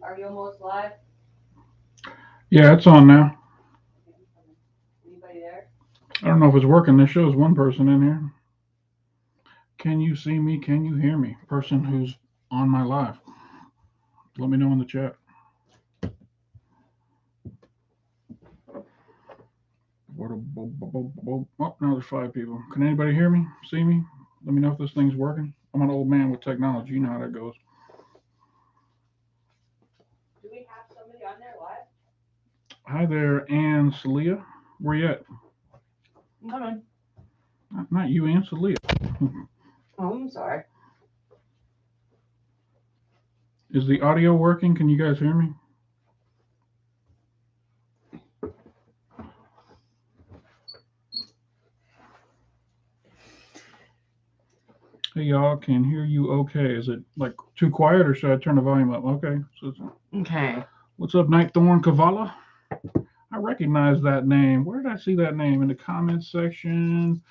Are you almost live? Yeah, it's on now. Anybody there? I don't know if it's working. This shows one person in here. Can you see me? Can you hear me? Person who's on my live. Let me know in the chat. Oh, now there's 5 people. Can anybody hear me? See me? Let me know if this thing's working. I'm an old man with technology. You know how that goes. Do we have somebody on there live? Hi there, Ann Celia. Where you at? Come on. Not you, Ann Celia. Oh, I'm sorry. Is the audio working? Can you guys hear me? Hey y'all, can hear you okay. Is it like too quiet or should I turn the volume up? Okay. Okay. What's up, Night Thorn Kavala? I recognize that name. Where did I see that name? In the comments section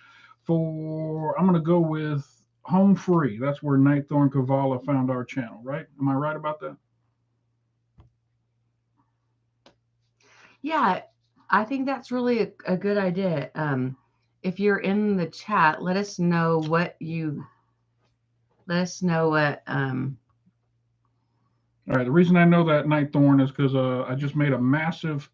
I'm going to go with Home Free. That's where Night Thorn Kavala found our channel, right? Am I right about that? Yeah, I think that's really a good idea. If you're in the chat, let us know what All right. The reason I know that Night Thorn is because I just made playlist. a massive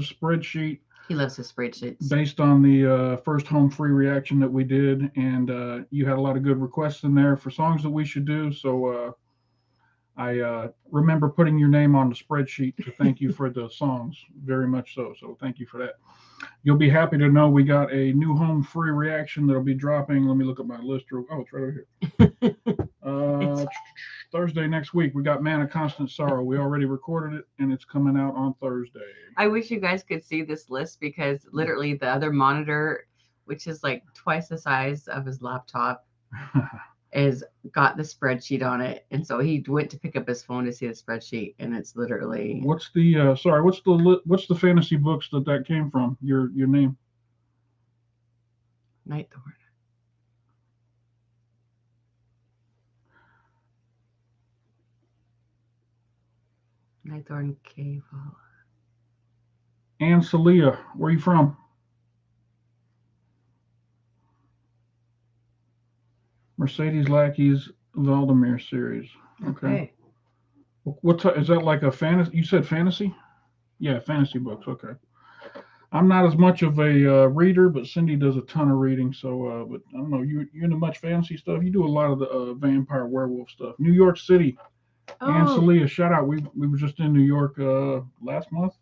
spreadsheet He loves his spreadsheets. based on the first Home Free reaction that we did, and you had a lot of good requests in there for songs that we should do. So I remember putting your name on the spreadsheet to thank you for the songs, very much so. So thank you for that. You'll be happy to know we got a new Home Free reaction that'll be dropping. Let me look at my list. Oh, it's right over here. Uh, Thursday next week, we got Man of Constant Sorrow. We already recorded it, and it's coming out on Thursday. I wish you guys could see this list because literally the other monitor, which is like twice the size of his laptop, is got the spreadsheet on it. And so he went to pick up his phone to see the spreadsheet, and it's literally What's the what's the fantasy books that came from? Your name? Nightthorn. Nightthorn Cave. Ann Celia, where are you from? Mercedes Lackey's Valdemir series. Okay. Okay. Is that like a fantasy? You said fantasy? Yeah, fantasy books. Okay. I'm not as much of a reader, but Cindy does a ton of reading. So, but I don't know. You into much fantasy stuff? You do a lot of the vampire werewolf stuff. New York City. Ann Oh, Celia, shout out. We were just in New York last month.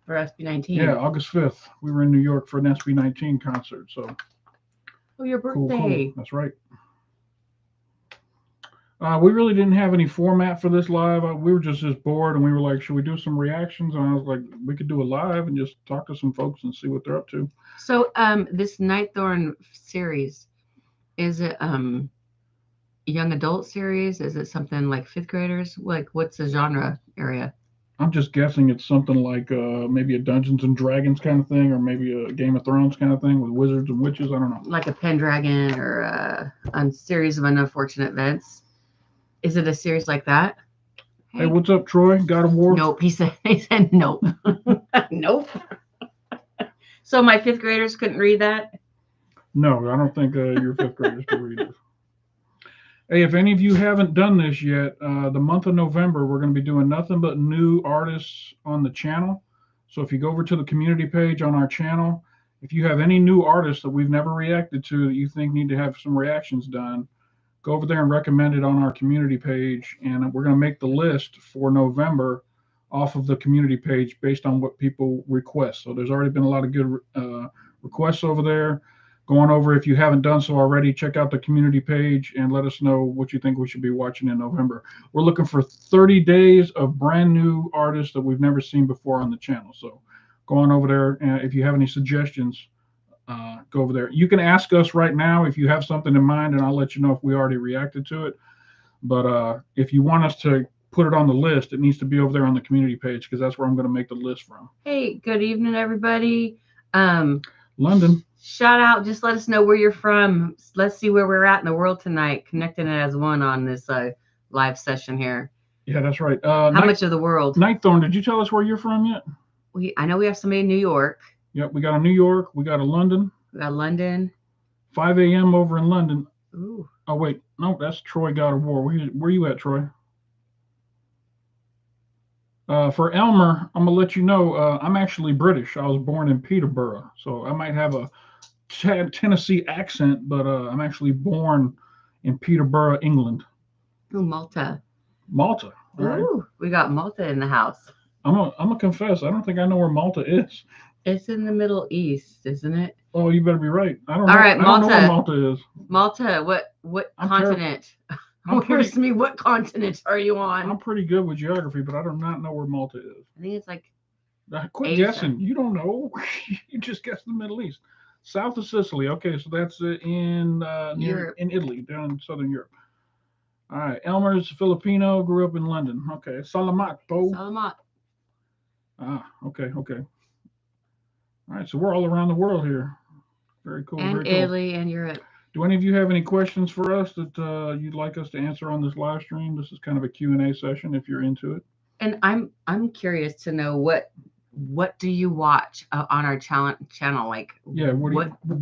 for Yeah, SB19. August 5th. We were in New York for an SB19 concert. So Oh, your cool. birthday. That's right. We really didn't have any format for this live. We were just bored, and we were like, "Should we do some reactions?" And I was like, "We could do a live and just talk to some folks and see what they're up to." So, this Nightthorn series, is it young adult series? Is it something like fifth graders? Like, what's the genre area? I'm just guessing it's something like maybe a Dungeons and Dragons kind of thing, or maybe a Game of Thrones kind of thing with wizards and witches. I don't know. Like a Pendragon or a series of unfortunate events? Is it a series like that? Hey, Hey, what's up, Troy? God of War? nope. He said nope. Nope. So my fifth graders couldn't read that. No, I don't think your fifth graders can read this. Hey, if any of you haven't done this yet, the month of November, we're going to be doing nothing but new artists on the channel. So if you go over to the community page on our channel, if you have any new artists that we've never reacted to that you think need to have some reactions done, go over there and recommend it on our community page. And we're going to make the list for November off of the community page based on what people request. So there's already been a lot of good requests over there. Going over, if you haven't done so already, check out the community page and let us know what you think we should be watching in November. We're looking for 30 days of brand new artists that we've never seen before on the channel. So go on over there. And if you have any suggestions, go over there. You can ask us right now if you have something in mind, and I'll let you know if we already reacted to it. But if you want us to put it on the list, it needs to be over there on the community page because that's where I'm going to make the list from. Hey, good evening, everybody. Um, London. Shout out. Just let us know where you're from. Let's see where we're at in the world tonight. Connecting it as one on this live session here. Yeah, that's right. How much of the world? Nightthorn, did you tell us where you're from yet? I know we have somebody in New York. Yep, we got a New York. We got a London. We got London. 5 a.m. over in London. Ooh. Oh, wait. No, that's Troy God of War. Where you at, Troy? For Elmer, I'm going to let you know, I'm actually British. I was born in Peterborough. So I might have a Tennessee accent, but I'm actually born in Peterborough, England. Ooh, Malta. Malta. Ooh, right. We got Malta in the house. I'm gonna confess, I don't think I know where Malta is. It's in the Middle East, isn't it? Oh, you better be right. I don't All know. right, I don't know where Malta is. Malta, what continent? I'm curious to me, what continent are you on? I'm pretty good with geography, but I do not know where Malta is. I think it's like quit Asia. Guessing. You don't know. You just guessed the Middle East. South of Sicily. Okay, so that's in Italy, down in southern Europe. All right. Elmer's Filipino, grew up in London. Okay. Salamat, Bo. Salamat. Ah, okay. All right, so we're all around the world here. Very cool. And very Italy and Europe. Do any of you have any questions for us that you'd like us to answer on this live stream? This is kind of a Q&A session if you're into it. And I'm curious to know what do you watch on our channel? Like, yeah,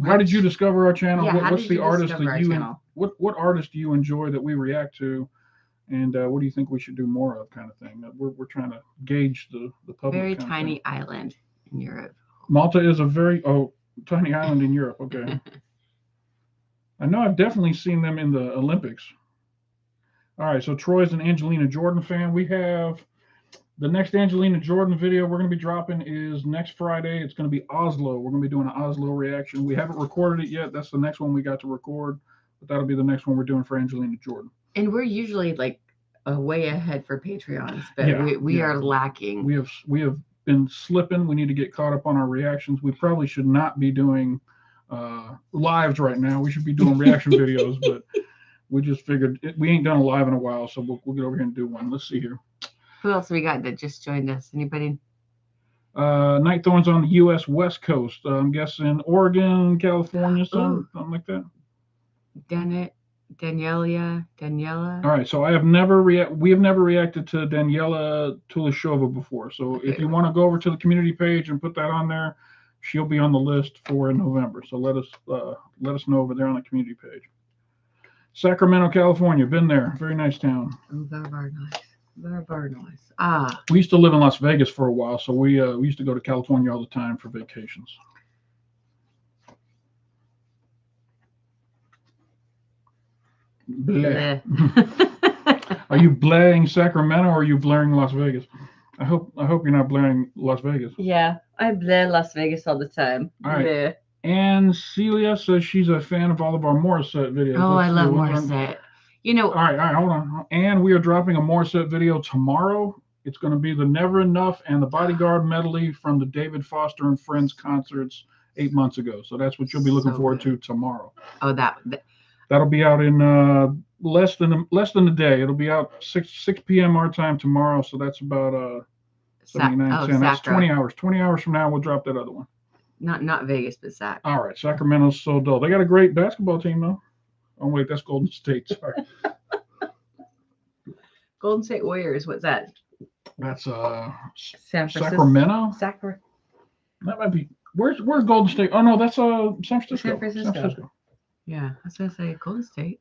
how did you discover our channel? Yeah, what's the artist that you what artist do you enjoy that we react to, and what do you think we should do more of, kind of thing? We're trying to gauge the public. Very tiny island in Europe. Malta is a very tiny island in Europe. Okay. I know I've definitely seen them in the Olympics. All right, so Troy's an Angelina Jordan fan. We have the next Angelina Jordan video we're going to be dropping is next Friday. It's going to be Oslo. We're going to be doing an Oslo reaction. We haven't recorded it yet. That's the next one we got to record, but that'll be the next one we're doing for Angelina Jordan. And we're usually like way ahead for Patreons, but we are lacking. We have been slipping. We need to get caught up on our reactions. We probably should not be doing lives right now. We should be doing reaction videos, but we just figured we ain't done a live in a while, so we'll get over here and do one. Let's see here. Who else we got that just joined us? Anybody? Nightthorn's on the U.S. West Coast. I'm guessing Oregon, California, something like that. Daniela. All right, so we have never reacted to Daniela Tulashova before. So okay. If you want to go over to the community page and put that on there, she'll be on the list for November. So let us know over there on the community page. Sacramento, California, been there. Very nice town. Very nice. Very nice. We used to live in Las Vegas for a while, so we used to go to California all the time for vacations. Bleh. Are you blaring Sacramento or are you blaring Las Vegas? I hope you're not blaring Las Vegas. Yeah, I blare Las Vegas all the time. All right. Bleh. And Celia says she's a fan of all of our Morissette videos. Oh, I love Morissette. You know. All right, hold on. And we are dropping a Morissette video tomorrow. It's going to be the Never Enough and the Bodyguard medley from the David Foster and Friends concerts 8 months ago. So that's what you'll be looking forward to tomorrow. Oh, that'll be out in less than a day. It'll be out 6 p.m. our time tomorrow. So that's about 79 That's 20 hours. 20 hours from now, we'll drop that other one. Not Vegas, but Sac. All right, Sacramento's so dull. They got a great basketball team though. Oh wait, that's Golden State. Sorry. Golden State Warriors. What's that? That's San Francisco. Sacramento. That might be. Where's Golden State? Oh no, that's San Francisco. San Francisco. Yeah, I was gonna say Golden State.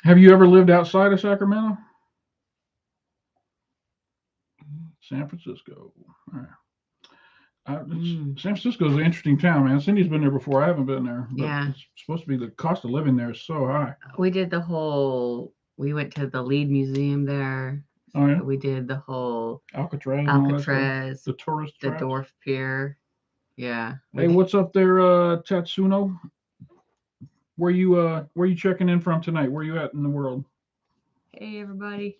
Have you ever lived outside of Sacramento? San Francisco. All right. San Francisco is an interesting town, man. Cindy's been there before. I haven't been there. But yeah. It's supposed to be the cost of living there is so high. We went to the Lead Museum there. Oh, yeah? We did the whole Alcatraz, the tourist the Dorf Pier. Yeah. Hey, what's up there, Tatsuno? Where you checking in from tonight? Where you at in the world? Hey, everybody.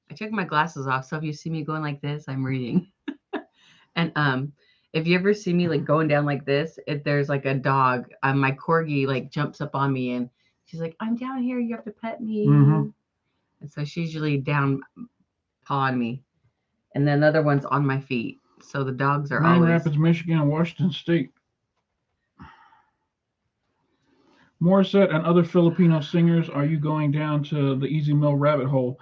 I took my glasses off, so if you see me going like this, I'm reading. And if you ever see me like going down like this, if there's like a dog, my corgi like jumps up on me and she's like, "I'm down here. You have to pet me." Mm-hmm. And so she's usually down pawing me, and then the other one's on my feet. So the dogs are Grand always. Rapids, Michigan, and Washington State. Morissette and other Filipino singers, are you going down to the Easy Mill rabbit hole?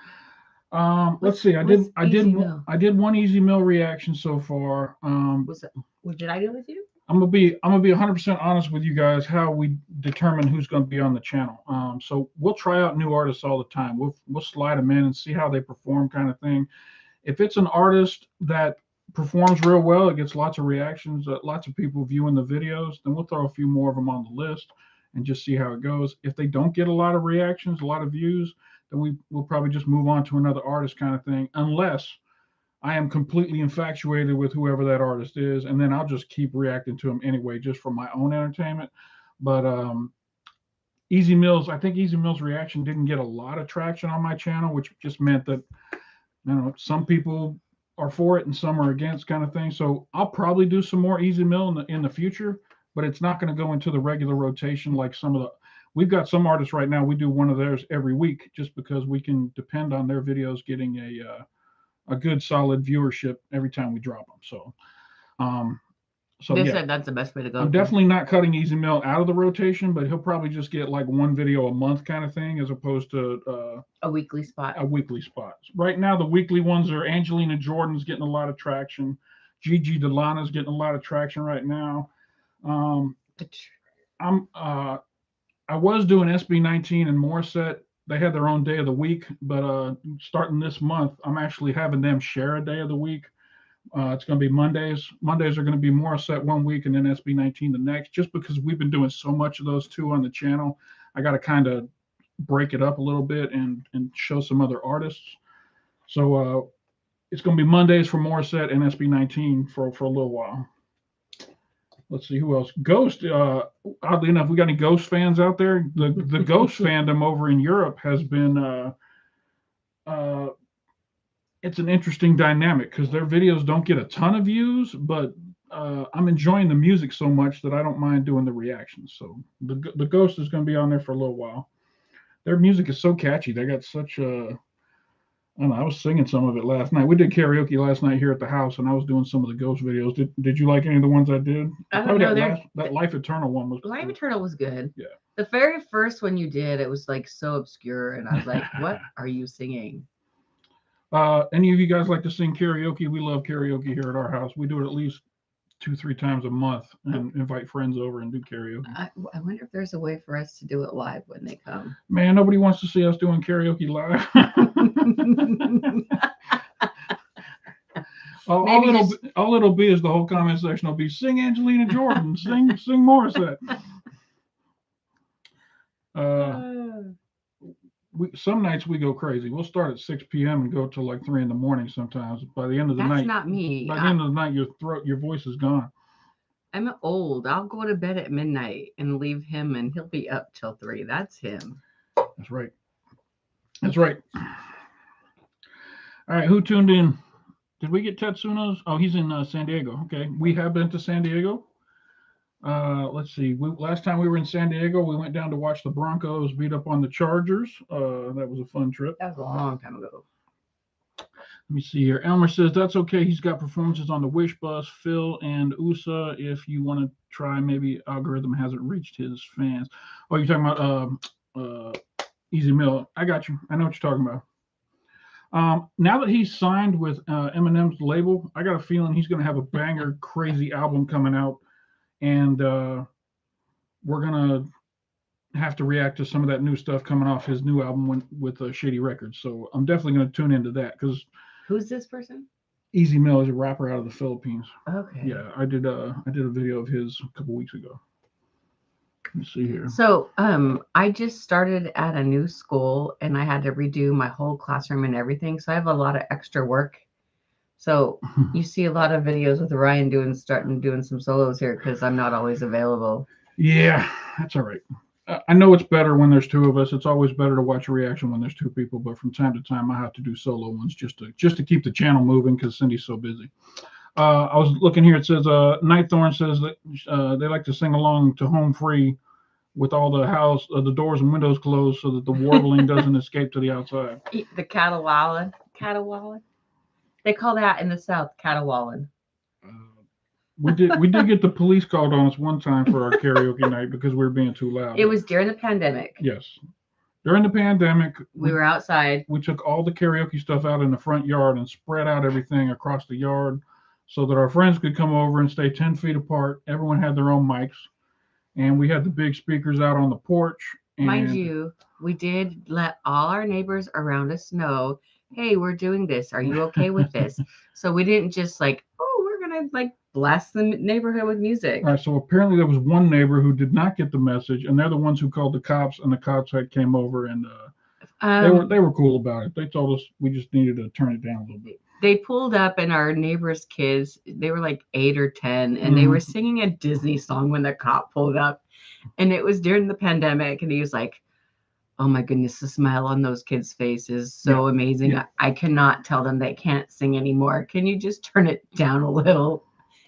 Let's see. what's Easy Mill? I did one Easy Mill reaction so far. Was it, what did I do with you? I'm gonna be 100% honest with you guys how we determine who's going to be on the channel. So we'll try out new artists all the time. We'll slide them in and see how they perform, kind of thing. If it's an artist that performs real well, it gets lots of reactions, lots of people viewing the videos, then we'll throw a few more of them on the list and just see how it goes. If they don't get a lot of reactions, a lot of views, then we'll probably just move on to another artist, kind of thing, unless I am completely infatuated with whoever that artist is, and then I'll just keep reacting to them anyway, just for my own entertainment. But Easy Mills, I think Easy Mills' reaction didn't get a lot of traction on my channel, which just meant that, you know, some people are for it and some are against, kind of thing. So I'll probably do some more Easy Mill in the future, but it's not going to go into the regular rotation like some of the. We've got some artists right now. We do one of theirs every week just because we can depend on their videos getting a good solid viewership every time we drop them. So, They yeah, said that's the best way to go. I'm definitely not cutting Easy Mill out of the rotation, but he'll probably just get like one video a month, kind of thing, as opposed to a weekly spot. a weekly spot. Right now, the weekly ones are Angelina Jordan's getting a lot of traction. Gigi Delana's getting a lot of traction right now. I was doing SB19 and Morissette. They had their own day of the week, but starting this month, I'm actually having them share a day of the week. It's going to be Mondays. Mondays are going to be Morissette one week and then SB19 the next, just because we've been doing so much of those two on the channel. I got to kind of break it up a little bit and show some other artists. So it's going to be Mondays for Morissette and SB19 for a little while. Let's see who else. Ghost. Oddly enough, we got any Ghost fans out there? The Ghost fandom over in Europe has been. It's an interesting dynamic because their videos don't get a ton of views, but I'm enjoying the music so much that I don't mind doing the reactions. So the Ghost is going to be on there for a little while. Their music is so catchy. They got such a. I don't know, I was singing some of it last night. We did karaoke last night here at the house, and I was doing some of the Ghost videos. Did you like any of the ones I did? I don't know. That Life Eternal one was. Life Eternal was good. Yeah. The very first one you did, it was like so obscure, and I was like, "What are you singing?" Any of you guys like to sing karaoke? We love karaoke here at our house. We do it at least 2-3 times a month and invite friends over and do karaoke. I wonder if there's a way for us to do it live when they come. Man, nobody wants to see us doing karaoke live. all it'll be is the whole comment section will be sing Angelina Jordan, sing Morissette. Some nights we go crazy. We'll start at 6 p.m. and go till like 3 a.m. sometimes. By the end of the night, that's not me. By the end of the night, your voice is gone. I'm old. I'll go to bed at midnight and leave him, and he'll be up till 3. That's him. That's right. That's right. All right, who tuned in? Did we get Tetsuno's? Oh, he's in San Diego. Okay, we have been to San Diego. Let's see. Last time we were in San Diego, we went down to watch the Broncos beat up on the Chargers. That was a fun trip. That was a long time ago. Let me see here. Elmer says that's okay. He's got performances on the Wish Bus. Phil and USA, if you want to try, maybe algorithm hasn't reached his fans. Oh, you're talking about Easy Mill. I got you. I know what you're talking about. Now that he's signed with Eminem's label, I got a feeling he's going to have a banger, crazy album coming out. And we're gonna have to react to some of that new stuff coming off his new album with Shady Records. So I'm definitely gonna tune into that because. Who's this person? Easy Mill is a rapper out of the Philippines. Okay. Yeah, I did a video of his a couple weeks ago. Let me see here. So I just started at a new school and I had to redo my whole classroom and everything. So I have a lot of extra work. So you see a lot of videos with Ryan starting doing some solos here because I'm not always available. Yeah, that's all right. I know it's better when there's two of us. It's always better to watch a reaction when there's two people, but from time to time I have to do solo ones just to keep the channel moving because Cindy's so busy. I was looking here. It says Nightthorn says that they like to sing along to Home Free with all the doors and windows closed so that the warbling doesn't escape to the outside. The caterwauling. They call that in the South caterwauling. We did get the police called on us one time for our karaoke night because we were being too loud. It was during the pandemic. Yes. During the pandemic, We were outside. we took all the karaoke stuff out in the front yard and spread out everything across the yard so that our friends could come over and stay 10 feet apart. Everyone had their own mics, and we had the big speakers out on the porch. Mind you, we did let all our neighbors around us know, hey, we're doing this. Are you okay with this? So we didn't just like, oh, we're gonna like blast the neighborhood with music. All right, so apparently there was one neighbor who did not get the message, and they're the ones who called the cops, and the cops came over, and they were cool about it. They told us we just needed to turn it down a little bit. They pulled up, and our neighbor's kids, they were like 8 or 10, and they were singing a Disney song when the cop pulled up. And it was during the pandemic, and he was like, oh my goodness, the smile on those kids' faces, so amazing. Yeah. I cannot tell them they can't sing anymore. Can you just turn it down a little?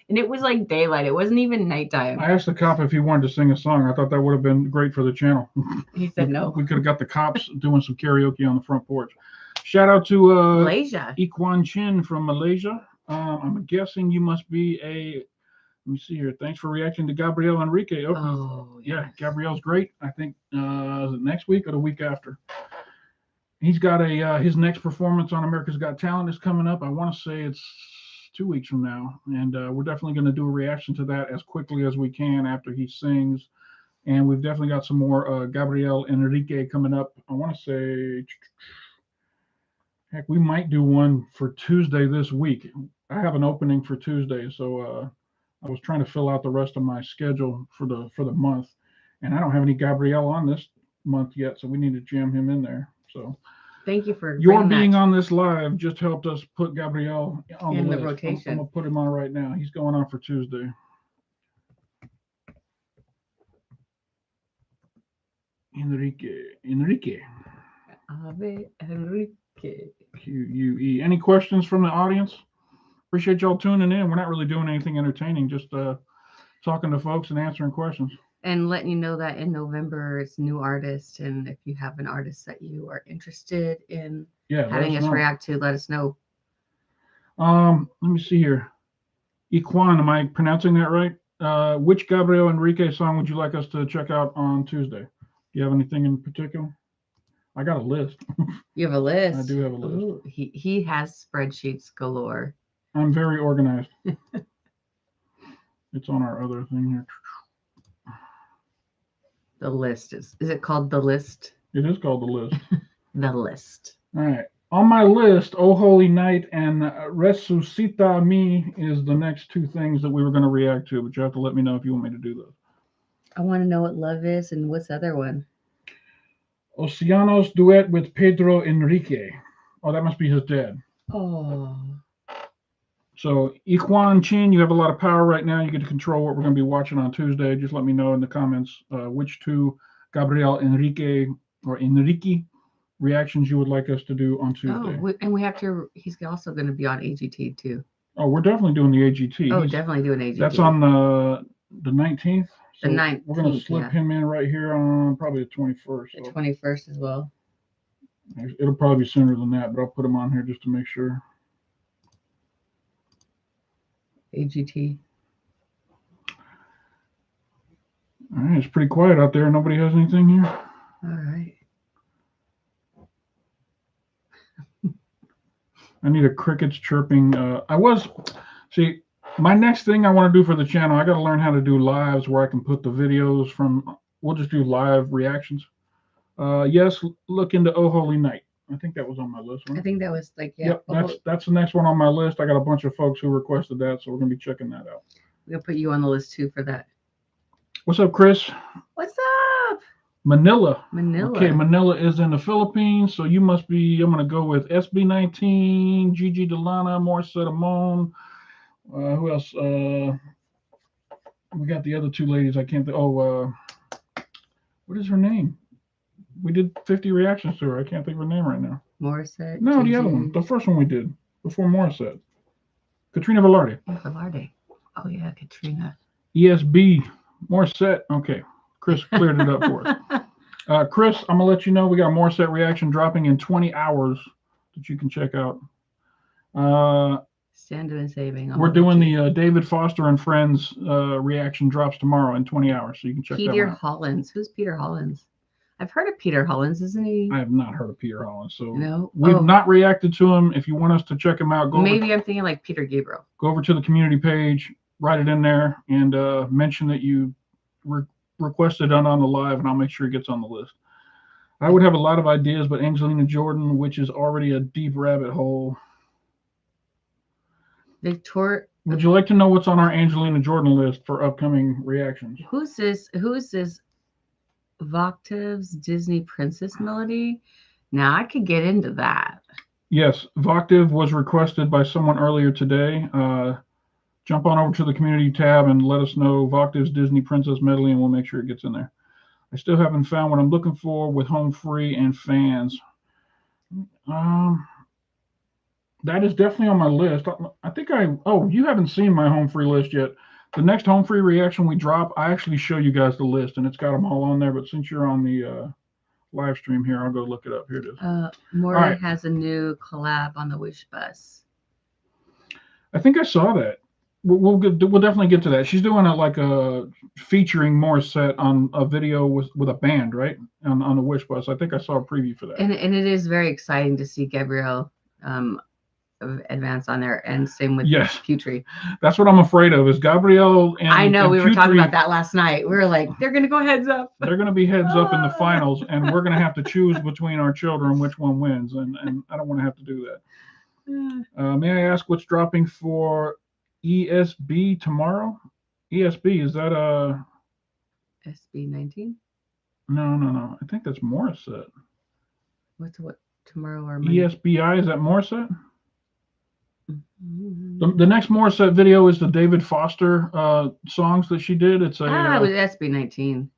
And it was like daylight. It wasn't even nighttime. I asked the cop if he wanted to sing a song. I thought that would have been great for the channel. He said no. We could have got the cops doing some karaoke on the front porch. Shout out to Malaysia. Ikwan Chin from Malaysia. I'm guessing you must be let me see here. Thanks for reacting to Gabriel Enrique. Yeah, Gabriel's great. I think is it next week or the week after? He's got his next performance on America's Got Talent is coming up. I want to say it's 2 weeks from now, and we're definitely going to do a reaction to that as quickly as we can after he sings. And we've definitely got some more Gabriel Enrique coming up. I want to say, heck, we might do one for Tuesday this week. I have an opening for Tuesday, so I was trying to fill out the rest of my schedule for the month, and I don't have any Gabriel on this month yet, so we need to jam him in there. So thank you for your being on this live just helped us put Gabriel on in the the list. rotation. I'm gonna put him on right now. He's going on for Tuesday. Enrique. Ave Enrique. QUE. Any questions from the audience? Appreciate y'all tuning in. We're not really doing anything entertaining, just talking to folks and answering questions. And letting you know that in November it's new artists, and if you have an artist that you are interested in having us react to, let us know. Let me see here. Ikwan, am I pronouncing that right? Which Gabriel Enrique song would you like us to check out on Tuesday? Do you have anything in particular? I got a list. You have a list? I do have a list. Ooh, he has spreadsheets galore. I'm very organized. It's on our other thing here. The list is it called the list? It is called the list. The list. All right. On my list, Oh Holy Night and Resucita Me is the next two things that we were going to react to, but you have to let me know if you want me to do those. I want to know what Love is and what's the other one? Oceanos duet with Pedro Enrique. Oh, that must be his dad. Oh. So, Ikwan Chin, you have a lot of power right now. You get to control what we're going to be watching on Tuesday. Just let me know in the comments which two Gabriel Enrique or Enrique reactions you would like us to do on Tuesday. Oh, and we have to, he's also going to be on AGT too. Oh, we're definitely doing the AGT. Oh, definitely doing AGT. That's on the 19th. So the 19th. We're going to slip him in right here on probably the 21st. The 21st as well. It'll probably be sooner than that, but I'll put him on here just to make sure. AGT. All right, it's pretty quiet out there. Nobody has anything here? All right. I need a crickets chirping. See, my next thing I want to do for the channel, I got to learn how to do lives where I can put the videos from, we'll just do live reactions. Yes, look into Oh Holy Night. I think that was on my list. Right? I think that was like, yeah. Yep, that's the next one on my list. I got a bunch of folks who requested that, so we're going to be checking that out. We'll put you on the list too for that. What's up, Chris? What's up? Manila. Manila. Okay, Manila is in the Philippines, so you must be, I'm going to go with SB19, Gigi Delana, Morissette Amon. Who else? We got the other two ladies. I can't think. Oh, what is her name? We did 50 reactions to her. I can't think of her name right now. Morissette. No, Gigi. The other one. The first one we did before Morissette. Katrina Velarde. Velarde. Oh, yeah, Katrina. ESB. Morissette. Okay. Chris cleared it up for us. Chris, I'm going to let you know we got a Morissette reaction dropping in 20 hours that you can check out. Stand and saving. We're doing the David Foster and Friends reaction drops tomorrow in 20 hours, so you can check that one out. Peter Hollins. Who's Peter Hollins? I've heard of Peter Hollins, isn't he? I have not heard of Peter Hollins, so No. we've Oh, not reacted to him. If you want us to check him out, maybe I'm thinking like Peter Gabriel. go over to the community page, write it in there, and mention that you requested it on the live, and I'll make sure it gets on the list. I would have a lot of ideas, but Angelina Jordan, which is already a deep rabbit hole. Victor. Would you like to know what's on our Angelina Jordan list for upcoming reactions? Who's this? Who is this? Voctav's Disney Princess Melody. Now I could get into that. Yes, Voctave was requested by someone earlier today. Jump on over to the community tab and let us know Voctave's Disney Princess Medley, and we'll make sure it gets in there. I still haven't found what I'm looking for with Home Free and fans. That is definitely on my list. I think you haven't seen my Home Free list yet. The next Home Free reaction we drop, I actually show you guys the list, and it's got them all on there. But since you're on the live stream here, I'll go look it up. Here it is. Maury has a new collab on the Wish Bus. I think I saw that. We'll definitely get to that. She's doing a featuring Morissette on a video with a band, right? On the Wish Bus. I think I saw a preview for that. And it is very exciting to see Gabrielle advance on there, and same with Putri. That's what I'm afraid of, is Gabrielle and I know, and we Putri, were talking about that last night. We were like, they're gonna go heads up. They're gonna be heads up in the finals, and we're gonna have to choose between our children which one wins, and I don't want to have to do that. May I ask what's dropping for ESB tomorrow? ESB, is that SB19? No. I think that's Morissette. What tomorrow or Monday? ESBI, is that Morissette? The next Morissette video is the David Foster songs that she did. It's it was SB19.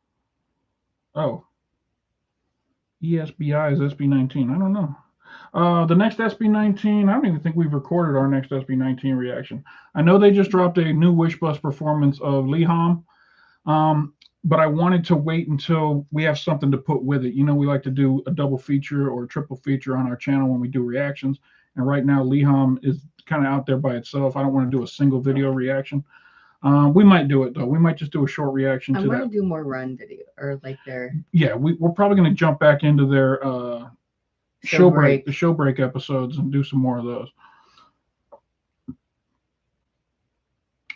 Oh. ESBI is SB19. I don't know. The next SB19, I don't even think we've recorded our next SB19 reaction. I know they just dropped a new Wish Bus performance of Liham, but I wanted to wait until we have something to put with it. You know, we like to do a double feature or a triple feature on our channel when we do reactions. And right now, Liham is kind of out there by itself. I don't want to do a single video reaction. We might do it, though. We might just do a short reaction to that. I want to do more run video, or like their... Yeah, we're probably going to jump back into their show break episodes and do some more of those.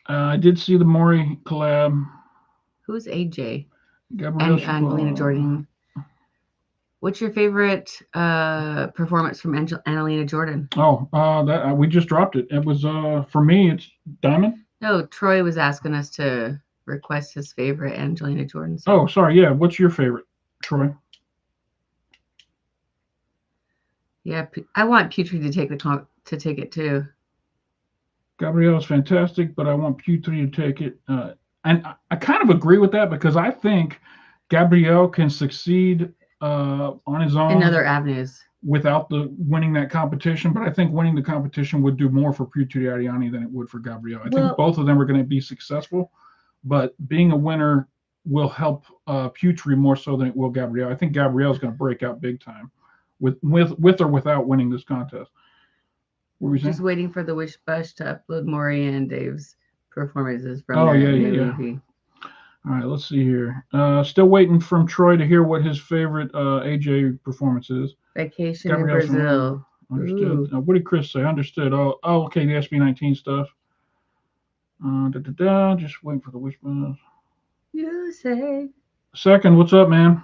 I did see the Maury collab. Who's AJ? Gabrielle and Angelina Jordan. What's your favorite performance from Angelina Jordan? Oh, that we just dropped it. It was for me, it's Diamond. No, Troy was asking us to request his favorite Angelina Jordan song. Oh, sorry. Yeah, what's your favorite, Troy? Yeah, I want Putri to take it too. Gabrielle's fantastic, but I want Putri to take it. And I kind of agree with that, because I think Gabrielle can succeed on his own in other avenues without winning that competition. But I think winning the competition would do more for Putri Ariani than it would for Gabrielle. I think both of them are going to be successful, but being a winner will help Putri more so than it will Gabrielle. I think Gabrielle's going to break out big time with or without winning this contest. What were you saying? Just waiting for the Wish Bus to upload Maury and Dave's performances from movie. All right, let's see here. Still waiting from Troy to hear what his favorite AJ performance is. Vacation in Brazil. Understood. What did Chris say? Understood. Oh, okay, the SB19 stuff. Just waiting for the Wish Bus. You say. Second, what's up, man?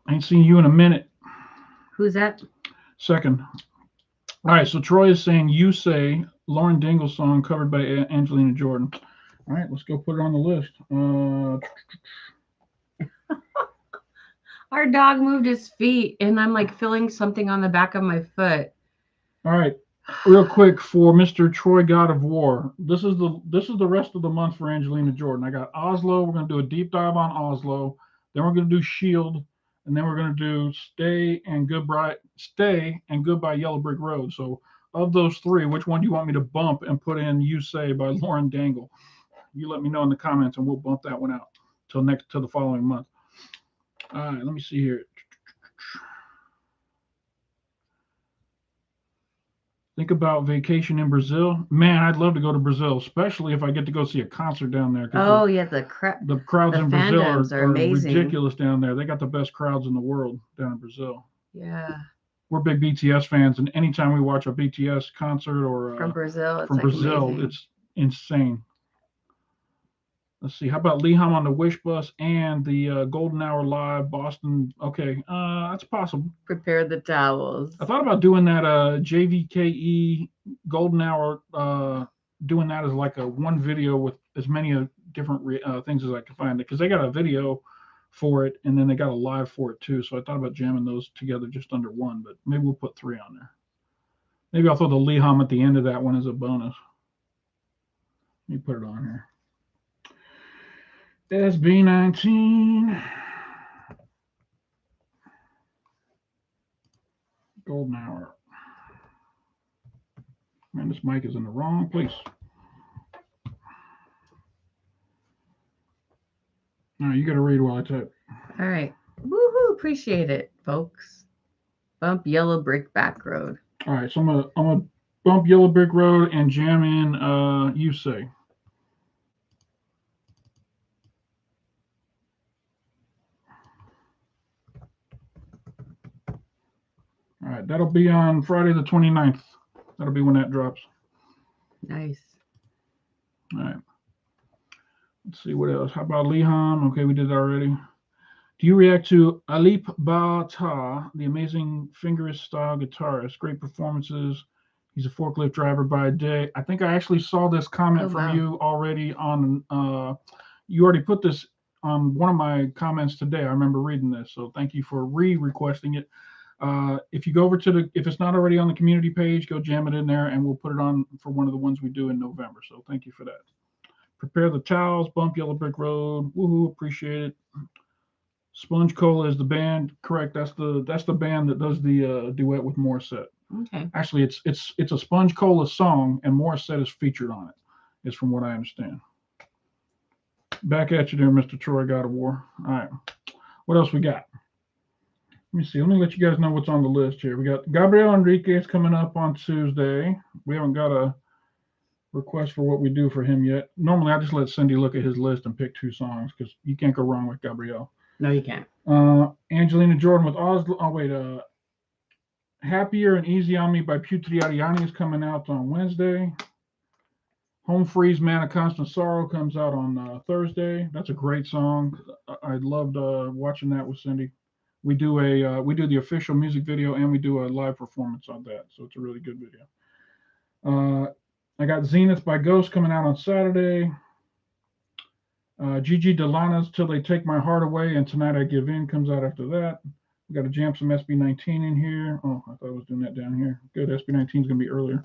I ain't seen you in a minute. Who's that? Second. All right, so Troy is saying "You Say," Lauren Daigle song covered by Angelina Jordan. All right, let's go put it on the list. Our dog moved his feet, and I'm like feeling something on the back of my foot. All right, real quick for Mr. Troy God of War. This is the rest of the month for Angelina Jordan. I got Oslo. We're gonna do a deep dive on Oslo. Then we're gonna do Shield. And then we're going to do Stay and Goodbye Yellow Brick Road. So of those three, which one do you want me to bump and put in You Say by Lauren Daigle? You let me know in the comments, and we'll bump that one out till the following month. All right, let me see here. Think about vacation in Brazil. Man, I'd love to go to Brazil, especially if I get to go see a concert down there. 'Cause Oh yeah, the crowds the in Brazil fandoms are are amazing. ridiculous down there. They got the best crowds in the world down in Brazil. Yeah. We're big BTS fans, and anytime we watch a BTS concert or From Brazil, it's from like Brazil, amazing. it's insane. Let's see. How about Leham on the Wish Bus and the Golden Hour Live Boston? Okay, that's possible. Prepare the towels. I thought about doing that JVKE Golden Hour, doing that as like a one video with as many different things as I could find, because they got a video for it and then they got a live for it too. So I thought about jamming those together just under one, but maybe we'll put 3 on there. Maybe I'll throw the Leham at the end of that one as a bonus. Let me put it on here. SB19 Golden Hour. Man, this mic is in the wrong place. All right, you got to read while I type. All right. Woohoo! Appreciate it, folks. Bump Yellow Brick Back Road. All right, so I'm gonna bump Yellow Brick Road and jam in You Say. All right, that'll be on Friday the 29th. That'll be when that drops. Nice. All right. Let's see what else. How about Leham? Okay, we did that already. Do you react to Alip Ba Ta, the amazing fingerist style guitarist? Great performances. He's a forklift driver by day. I think I actually saw this comment from you already on. You already put this on one of my comments today. I remember reading this, so thank you for requesting it. If you go over to if it's not already on the community page, go jam it in there, and we'll put it on for one of the ones we do in November. So thank you for that. Prepare the towels. Bump Yellow Brick Road. Woohoo! Appreciate it. Sponge Cola is the band. Correct. That's the band that does the duet with Morissette. Okay. Actually, it's a Sponge Cola song, and Morissette is featured on it. Is from what I understand. Back at you there, Mr. Troy God of War. All right. What else we got? Let me see. Let me let you guys know what's on the list here. We got Gabriel Enriquez coming up on Tuesday. We haven't got a request for what we do for him yet. Normally, I just let Cindy look at his list and pick 2 songs because you can't go wrong with Gabriel. No, you can't. Angelina Jordan with Oslo. Oh, wait. Happier and Easy on Me by Putri Ariani is coming out on Wednesday. Home Free's Man of Constant Sorrow comes out on Thursday. That's a great song. I loved watching that with Cindy. We do the official music video and we do a live performance on that. So it's a really good video. I got Zenith by Ghost coming out on Saturday. Gigi Delana's Till They Take My Heart Away and Tonight I Give In comes out after that. We got to jam some SB19 in here. Oh, I thought I was doing that down here. Good. SB19 is going to be earlier.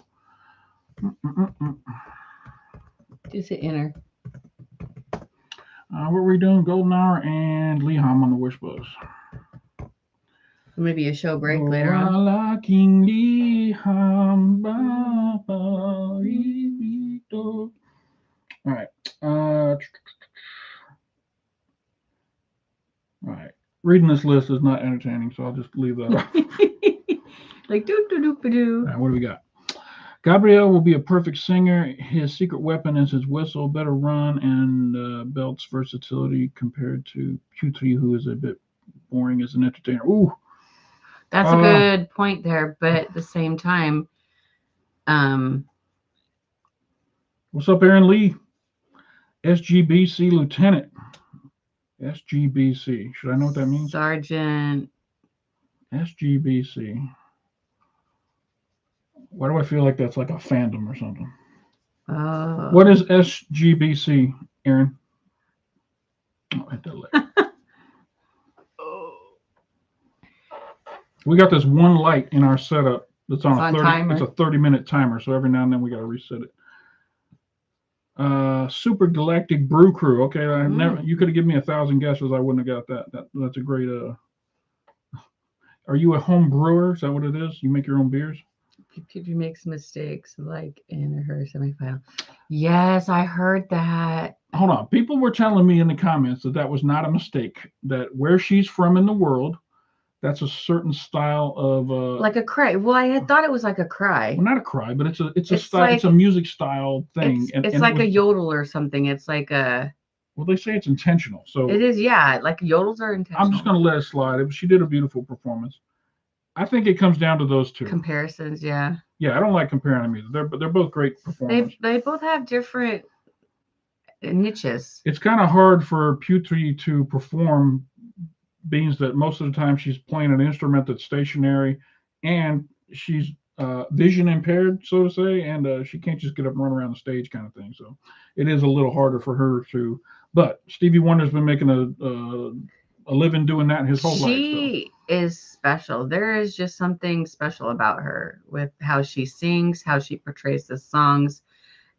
Just hit enter. What were we doing? Golden Hour and Leham on the Wish Bus. Maybe a show break later on. All right. All right. Reading this list is not entertaining, so I'll just leave that off. Like do. All right, what do we got? Gabriel will be a perfect singer. His secret weapon is his whistle, better run, and belt's versatility compared to Putri, who is a bit boring as an entertainer. Ooh. That's a good point there, but at the same time, what's up, Aaron Lee? SGBC Lieutenant. SGBC. Should I know what that means? Sergeant. SGBC. Why do I feel like that's like a fandom or something? What is SGBC, Aaron? Oh, hit that leg. We got this one light in our setup that's on a 30. Timer. It's a 30-minute timer, so every now and then we got to reset it. Super Galactic Brew Crew. Okay, you could have given me 1,000 guesses. I wouldn't have got that. That's a great. Are you a home brewer? Is that what it is? You make your own beers? Putri makes mistakes like in her semifinal. Yes, I heard that. Hold on. People were telling me in the comments that was not a mistake. That where she's from in the world, That's a certain style of Like a cry. Well, I had thought it was like a cry. well, not a cry, but it's a It's style. It's a like music style thing, it's and it like was a yodel or something. It's like a well, they say it's intentional. So it is, yeah. Like yodels are I'm just intentional. gonna let it slide. She did a beautiful performance. I think it comes down to those two. Comparisons, yeah. Yeah, I don't like comparing them either. They're both great performers. They both have different niches. It's kind of hard for Putri to perform, being that most of the time she's playing an instrument that's stationary, and she's vision impaired, so to say, and she can't just get up and run around the stage, kind of thing. So it is a little harder for her to. But Stevie Wonder's been making a living doing that his whole life. She is special. There is just something special about her with how she sings, how she portrays the songs,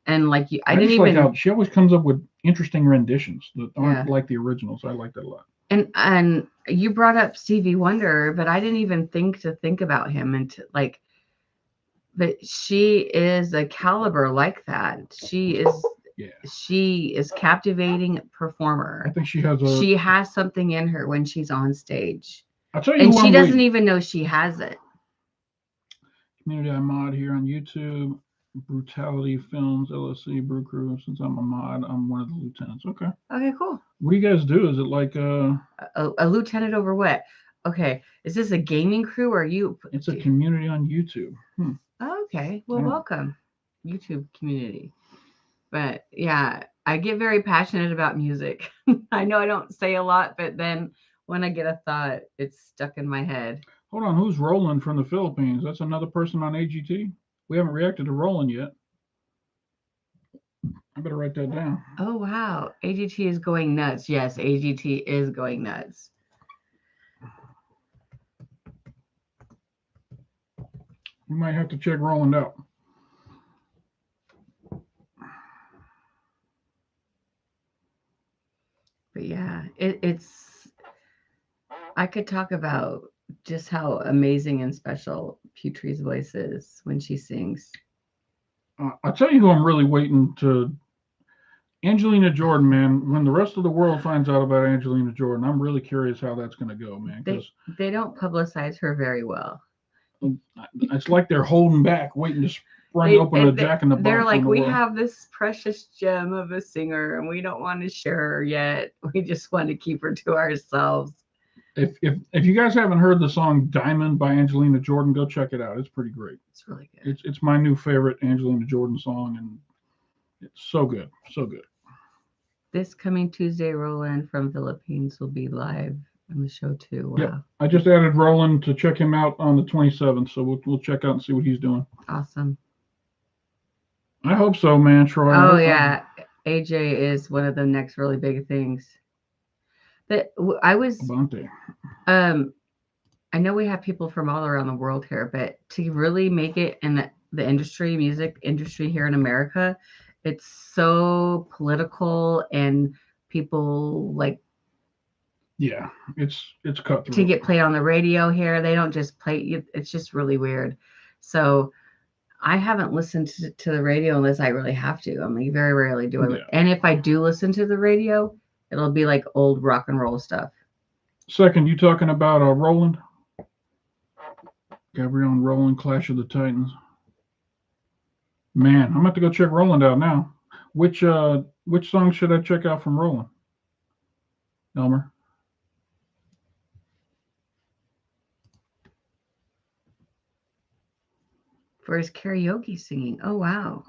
and like I didn't just even like how she always comes up with interesting renditions that aren't like the originals. I like that a lot. And you brought up Stevie Wonder, but I didn't even think about him until like. But she is a caliber like that. She is captivating performer. I think she has something in her when she's on stage. I'll tell you, and she doesn't even know she has it. Community I mod here on YouTube. Brutality Films LLC Brew Crew. Since I'm a mod, I'm one of the lieutenants. Okay, cool. What do you guys do? Is it like a lieutenant over what? Okay, is this a gaming crew or you? It's a community on YouTube. Okay, well, welcome, YouTube community. But yeah, I get very passionate about music. I know I don't say a lot, but then when I get a thought, it's stuck in my head. Hold on, who's Roland from the Philippines? That's another person on AGT? We haven't reacted to Roland yet. I better write that down. Oh, wow. AGT is going nuts. Yes, AGT is going nuts. We might have to check Roland out. But yeah, it's I could talk about just how amazing and special Putri's voice is when she sings. I'll tell you who I'm really waiting to. Angelina Jordan, man. When the rest of the world finds out about Angelina Jordan, I'm really curious how that's going to go, man. They don't publicize her very well. It's like they're holding back, waiting to spring open a Jack in the Box. They're like, we have this precious gem of a singer, and we don't want to share her yet. We just want to keep her to ourselves. If you guys haven't heard the song "Diamond" by Angelina Jordan, go check it out. It's pretty great. It's really good. It's my new favorite Angelina Jordan song, and it's so good, so good. This coming Tuesday, Roland from Philippines will be live on the show too. Wow. Yeah, I just added Roland to check him out on the 27th, so we'll check out and see what he's doing. Awesome. I hope so, man, Troy. Oh yeah, AJ is one of the next really big things. But I was, I know we have people from all around the world here, but to really make it in the music industry here in America, it's so political and people like. Yeah, it's cutthroat. To get played on the radio here, they don't just play. It's just really weird. So I haven't listened to the radio unless I really have to. I mean, very rarely do I. Yeah. And if I do listen to the radio, it'll be like old rock and roll stuff. Second, you talking about Roland? Gabrielle and Roland, Clash of the Titans. Man, I'm about to go check Roland out now. Which song should I check out from Roland? Elmer? For his karaoke singing. Oh, wow.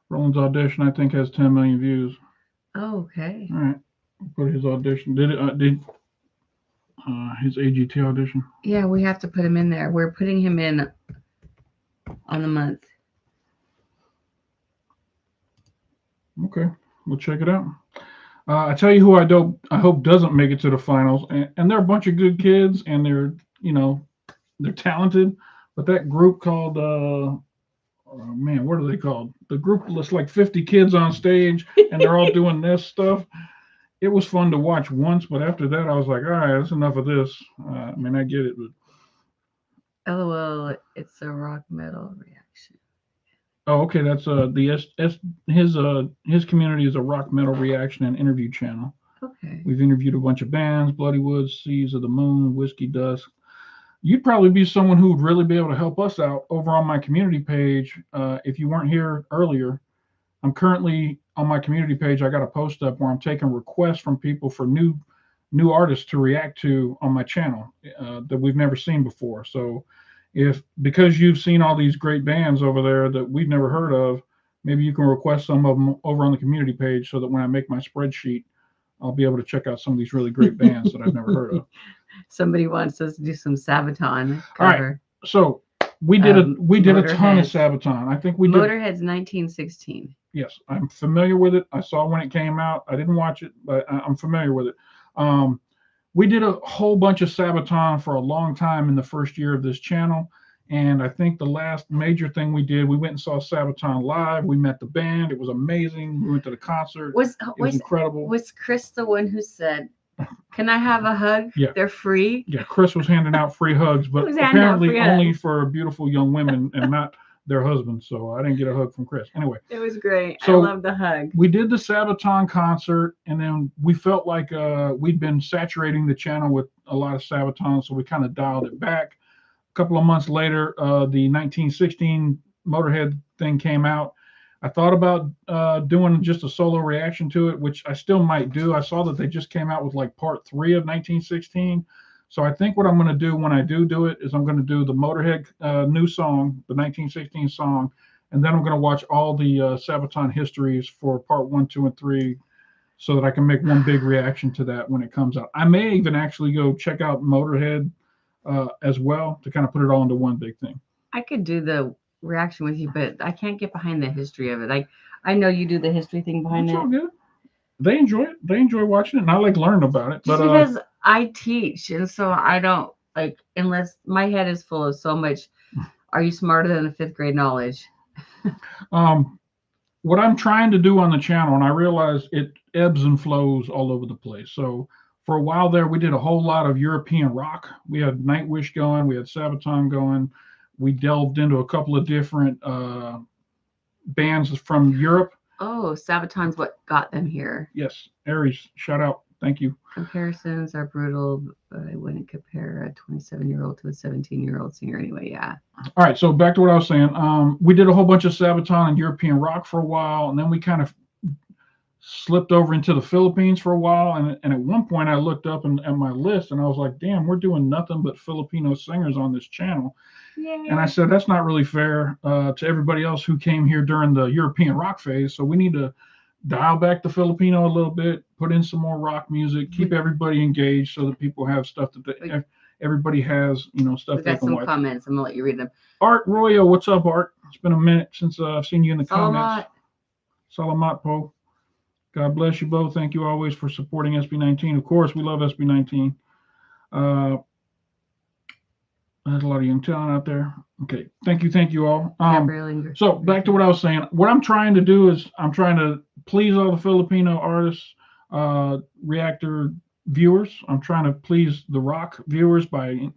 Roland's audition, I think, has 10 million views. Oh, okay. All right. Put his audition. Did his AGT audition? Yeah, we have to put him in there. We're putting him in on the month. Okay, we'll check it out. I tell you who I hope doesn't make it to the finals, and they're a bunch of good kids, and they're talented. But that group called man, what are they called? The group that's like 50 kids on stage, and they're all doing this stuff. It was fun to watch once, but after that, I was like, all right, that's enough of this. I mean, I get it, but LOL, it's a rock metal reaction. Oh, okay. That's his community is a rock metal reaction and interview channel. Okay. We've interviewed a bunch of bands: Bloody Woods, Seas of the Moon, Whiskey Dust, you'd probably be someone who would really be able to help us out over on my community page. If you weren't here earlier, I'm currently on my community page. I got a post up where I'm taking requests from people for new artists to react to on my channel that we've never seen before. So if because you've seen all these great bands over there that we've never heard of, maybe you can request some of them over on the community page so that when I make my spreadsheet, I'll be able to check out some of these really great bands that I've never heard of. Somebody wants us to do some Sabaton All right. cover. So we did a ton of Motorhead's Sabaton. I think we did. Motorhead's 1916. Yes, I'm familiar with it. I saw when it came out. I didn't watch it, but I'm familiar with it. Um, we did a whole bunch of Sabaton for a long time in the first year of this channel. And I think the last major thing we did, we went and saw Sabaton live. We met the band. It was amazing. We went to the concert. Was It was incredible. was Chris the one who said, "Can I have a hug? Yeah. They're free." Yeah, Chris was handing out free hugs, but He was handing out apparently free only hugs. for beautiful young women and not their husbands. So I didn't get a hug from Chris. Anyway, It was great. So- I love the hug. we did the Sabaton concert, and then we felt like we'd been saturating the channel with a lot of Sabaton, so we kind of dialed it back. A couple of months later, the 1916 Motorhead thing came out. I thought about doing just a solo reaction to it, which I still might do. I saw that they just came out with like part 3 of 1916. So I think what I'm going to do when I do it is I'm going to do the Motorhead new song, the 1916 song, and then I'm going to watch all the Sabaton histories for part 1, 2, and 3 so that I can make one big reaction to that when it comes out. I may even actually go check out Motorhead as well to kind of put it all into one big thing. I could do the reaction with you, but I can't get behind the history of it. Like I know you do the history thing behind It's it. all good. They enjoy it. They enjoy watching it, and I like learning about it. Just But because I teach, and so I don't like unless my head is full of so much. Are you smarter than a 5th grade knowledge? what I'm trying to do on the channel, and I realize it ebbs and flows all over the place. So for a while there, we did a whole lot of European rock. We had Nightwish going, we had Sabaton going. We delved into a couple of different bands from Europe. Oh, Sabaton's what got them here. Yes, Aries, shout out. Thank you. Comparisons are brutal, but I wouldn't compare a 27-year-old to a 17-year-old singer anyway. Yeah. All right, so back to what I was saying. We did a whole bunch of Sabaton and European rock for a while, and then we kind of slipped over into the Philippines for a while. And at one point, I looked up at my list, and I was like, damn, we're doing nothing but Filipino singers on this channel. Yay. And I said, that's not really fair to everybody else who came here during the European rock phase. So we need to dial back the Filipino a little bit, put in some more rock music, keep everybody engaged so that people have stuff that everybody has, stuff We they got can some watch. comments. I'm gonna let you read them. Art Royo, what's up, Art? It's been a minute since I've seen you in the comments. Salamat po. God bless you both. Thank you always for supporting SB19. Of course, we love SB19. There's a lot of young talent out there. Okay, thank you all. So back to what I was saying. What I'm trying to do is I'm trying to please all the Filipino artists, reactor viewers. I'm trying to please the rock viewers by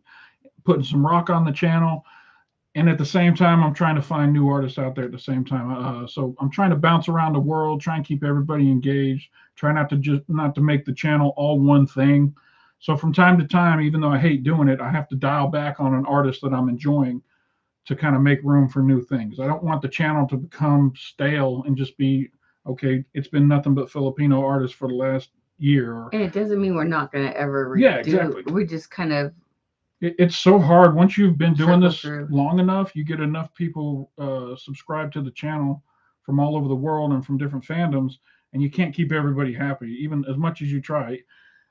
putting some rock on the channel. And at the same time, I'm trying to find new artists out there at the same time. So I'm trying to bounce around the world, try and keep everybody engaged, try not to make the channel all one thing. So from time to time, even though I hate doing it, I have to dial back on an artist that I'm enjoying to kind of make room for new things. I don't want the channel to become stale and just be, okay, it's been nothing but Filipino artists for the last year. And it doesn't mean we're not going to ever redo. Yeah, exactly. We just kind of. It's so hard. Once you've been doing this long enough, you get enough people subscribe to the channel from all over the world and from different fandoms, and you can't keep everybody happy, even as much as you try.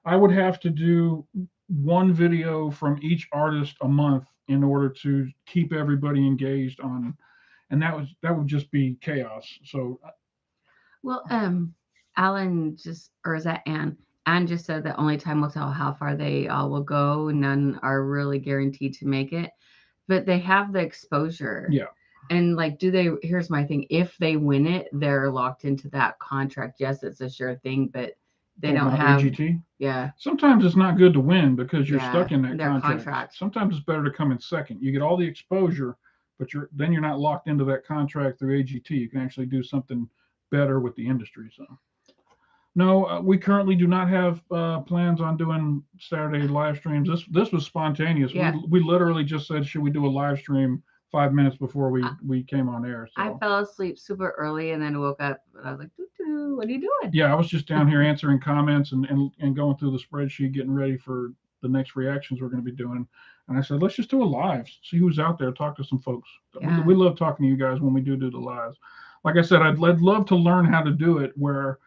I would have to do one video from each artist a month in order to keep everybody engaged on, and that would just be chaos. So, well, Alan or is that Anne? Anne just said that only time will tell how far they all will go. None are really guaranteed to make it, but they have the exposure. Yeah. And here's my thing. If they win it, they're locked into that contract. Yes, it's a sure thing, but they don't have AGT. Yeah. Sometimes it's not good to win because you're stuck in that contract. Sometimes it's better to come in second. You get all the exposure, but you're not locked into that contract through AGT. You can actually do something better with the industry. So No, we currently do not have plans on doing Saturday live streams. This was spontaneous. Yeah. We literally just said, should we do a live stream 5 minutes before we came on air? I So fell asleep super early and then woke up and I was like, doo-doo, what are you doing? yeah, I was just down here answering comments and going through the spreadsheet, getting ready for the next reactions we're going to be doing. And I said, let's just do a live, see who's out there, talk to some folks. Yeah. We love talking to you guys when we do the lives. Like I said, I'd love to learn how to do it where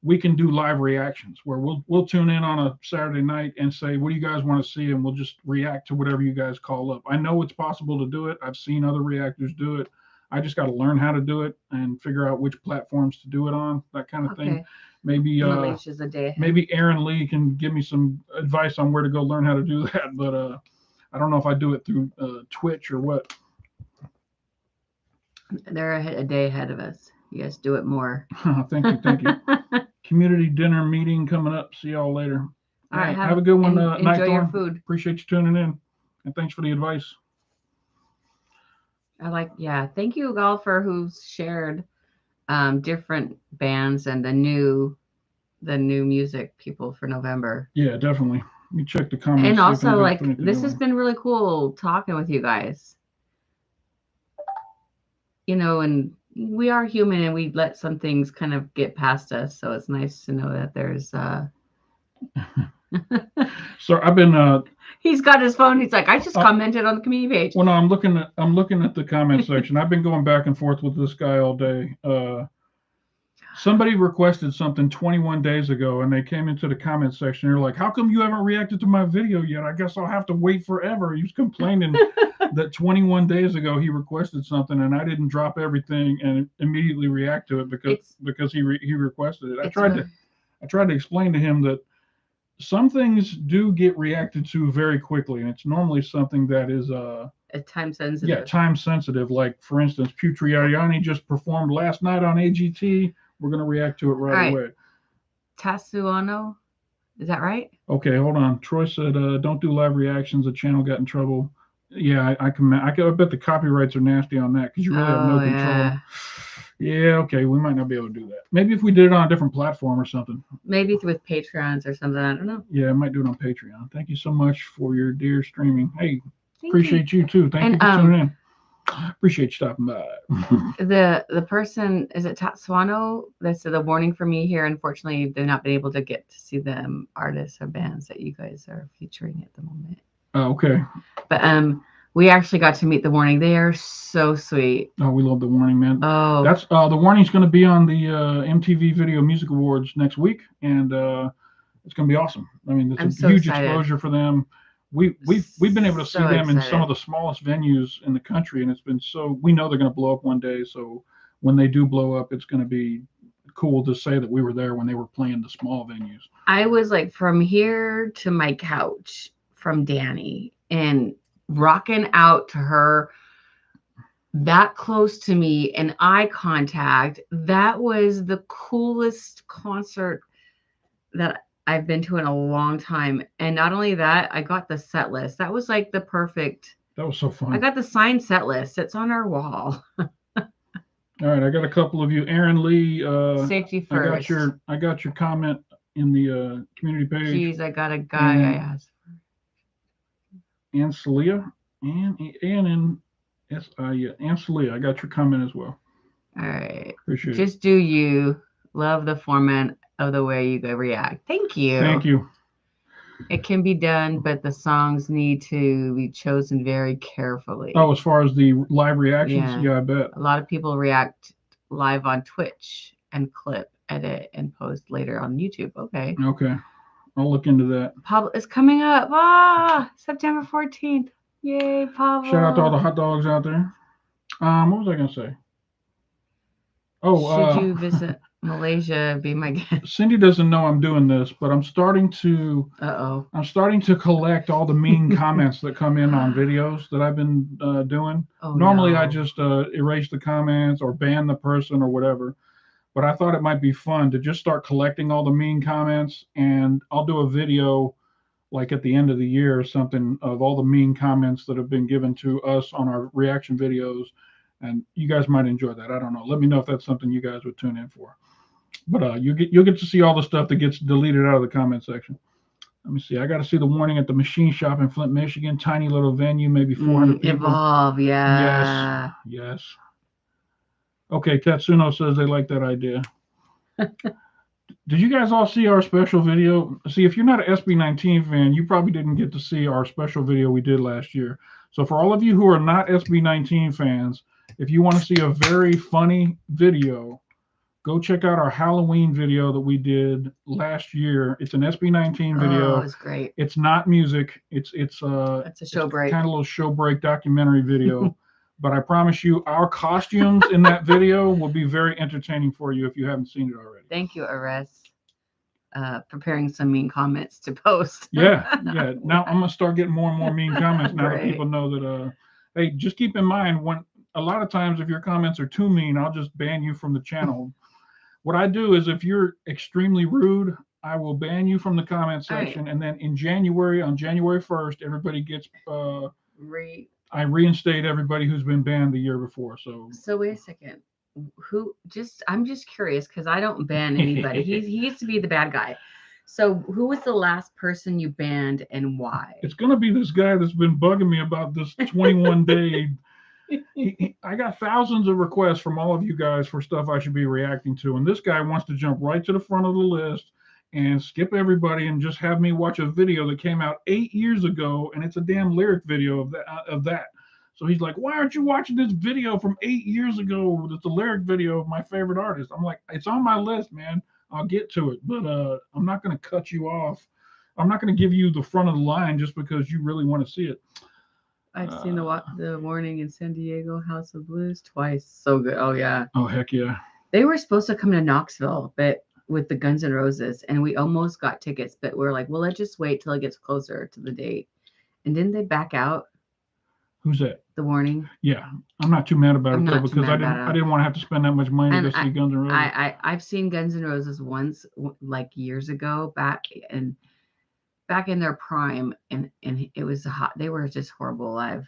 we can do live reactions where we'll tune in on a Saturday night and say, what do you guys want to see? And we'll just react to whatever you guys call up. I know it's possible to do it. I've seen other reactors do it. I just got to learn how to do it and figure out which platforms to do it on, that kind of thing. Okay. Maybe Malaysia's a day ahead. maybe Aaron Lee can give me some advice on where to go learn how to do that. But I don't know if I do it through Twitch or what. They're a day ahead of us. You guys do it more. Thank you. Community dinner meeting coming up. See y'all later. All right. Have a good one. Night enjoy your Thorn. food. Appreciate you tuning in, and thanks for the advice. Thank you all for who's shared different bands and the new music people for November. Yeah, definitely. Let me check the comments. And see if also, anybody's like, put anything this in has there. been really cool talking with you guys. You know, and we are human and we let some things kind of get past us. So it's nice to know that there's So I've been he's got his phone. He's like, I just commented on the community page. well, no, I'm looking at the comment section. I've been going back and forth with this guy all day. Somebody requested something 21 days ago, and they came into the comment section. They're like, "How come you haven't reacted to my video yet? I guess I'll have to wait forever." He was complaining that 21 days ago he requested something, and I didn't drop everything and immediately react to it because he requested it. I tried to explain to him that some things do get reacted to very quickly, and it's normally something that is time sensitive. Yeah, time sensitive. Like for instance, Putriadiani just performed last night on AGT. We're going to react to it right away. Tatsuano, is that right? Okay, hold on. Troy said, "Don't do live reactions. The channel got in trouble." Yeah, I bet the copyrights are nasty on that because you really have no control. Yeah, okay, we might not be able to do that. Maybe if we did it on a different platform or something. Maybe with Patreons or something. I don't know. Yeah, I might do it on Patreon. Thank you so much for your dear streaming. Hey, appreciate you too. Thank you for tuning in. Appreciate you stopping by. The person, is it Tatsuano? That's the warning for me here. Unfortunately, they've not been able to get to see the artists or bands that you guys are featuring at the moment. Oh, okay. But we actually got to meet the Warning. They are so sweet. Oh, we love the Warning, man. Oh, that's the Warning's going to be on the MTV Video Music Awards next week, and it's going to be awesome. I mean, it's a huge exposure for them. We've been able to see them in some of the smallest venues in the country, and it's been we know they're going to blow up one day. So when they do blow up, it's going to be cool to say that we were there when they were playing the small venues. I was like from here to my couch from Danny and rocking out to her that close to me and eye contact. That was the coolest concert that I've been to in a long time. And not only that, I got the set list. That was like the perfect. That was so fun. I got the signed set list. It's on our wall. All right, I got a couple of you. Aaron Lee. Safety first. I got your comment in the community page. Jeez, I got a guy I asked for. And Celia. Ann Celia. I got your comment as well. All right. Appreciate it. Just do you. Love the format of the way you react. Thank you. Thank you. It can be done, but the songs need to be chosen very carefully. Oh, as far as the live reactions, yeah, I bet. A lot of people react live on Twitch and clip, edit, and post later on YouTube. Okay. Okay. I'll look into that. Pablo is coming up. September 14th. Yay, Pablo. Shout out to all the hot dogs out there. What was I going to say? Oh, should you visit Malaysia, be my guest? Cindy doesn't know I'm doing this, but I'm starting to collect all the mean comments that come in on videos that I've been doing. Normally I just erase the comments or ban the person or whatever, but I thought it might be fun to just start collecting all the mean comments, and I'll do a video like at the end of the year or something of all the mean comments that have been given to us on our reaction videos, and you guys might enjoy that. I don't know. Let me know if that's something you guys would tune in for. But you'll get to see all the stuff that gets deleted out of the comment section. Let me see. I got to see the warning at the machine shop in Flint, Michigan. Tiny little venue, maybe 400 people. Evolve, yeah. Yes. Okay, Tatsuno says they like that idea. Did you guys all see our special video? See, if you're not an SB19 fan, you probably didn't get to see our special video we did last year. So for all of you who are not SB19 fans, if you want to see a very funny video, go check out our Halloween video that we did last year. It's an SB19 video. Oh, it's great. It's not music. It's a show break. Kind of a little show break documentary video. But I promise you, our costumes in that video will be very entertaining for you if you haven't seen it already. Thank you, Ares. Preparing some mean comments to post. Yeah. Now I'm gonna start getting more and more mean comments now that people know that. Hey, just keep in mind when a lot of times if your comments are too mean, I'll just ban you from the channel. What I do is if you're extremely rude, I will ban you from the comment section, right. And then in January, on January 1st, everybody gets I reinstate everybody who's been banned the year before. So wait a second. I'm just curious because I don't ban anybody. he used to be the bad guy. So who was the last person you banned and why? It's gonna be this guy that's been bugging me about this 21-day. I got thousands of requests from all of you guys for stuff I should be reacting to, and this guy wants to jump right to the front of the list and skip everybody and just have me watch a video that came out 8 years ago, and it's a damn lyric video of that. So he's like, why aren't you watching this video from 8 years ago? It's a lyric video of my favorite artist. I'm like, it's on my list, man. I'll get to it, but I'm not going to cut you off. I'm not going to give you the front of the line just because you really want to see it. I've seen the warning in San Diego House of Blues twice. So good. Oh, yeah. Oh, heck yeah. They were supposed to come to Knoxville, but with the Guns N' Roses, and we almost got tickets, but we're like, well, let's just wait till it gets closer to the date. And didn't they back out? Who's that? The warning. Yeah, I'm not too mad about it though, because I didn't want to have to spend that much money to go see Guns N' Roses. I've seen Guns N' Roses once, like years ago, back in their prime, and it was hot. They were just horrible live.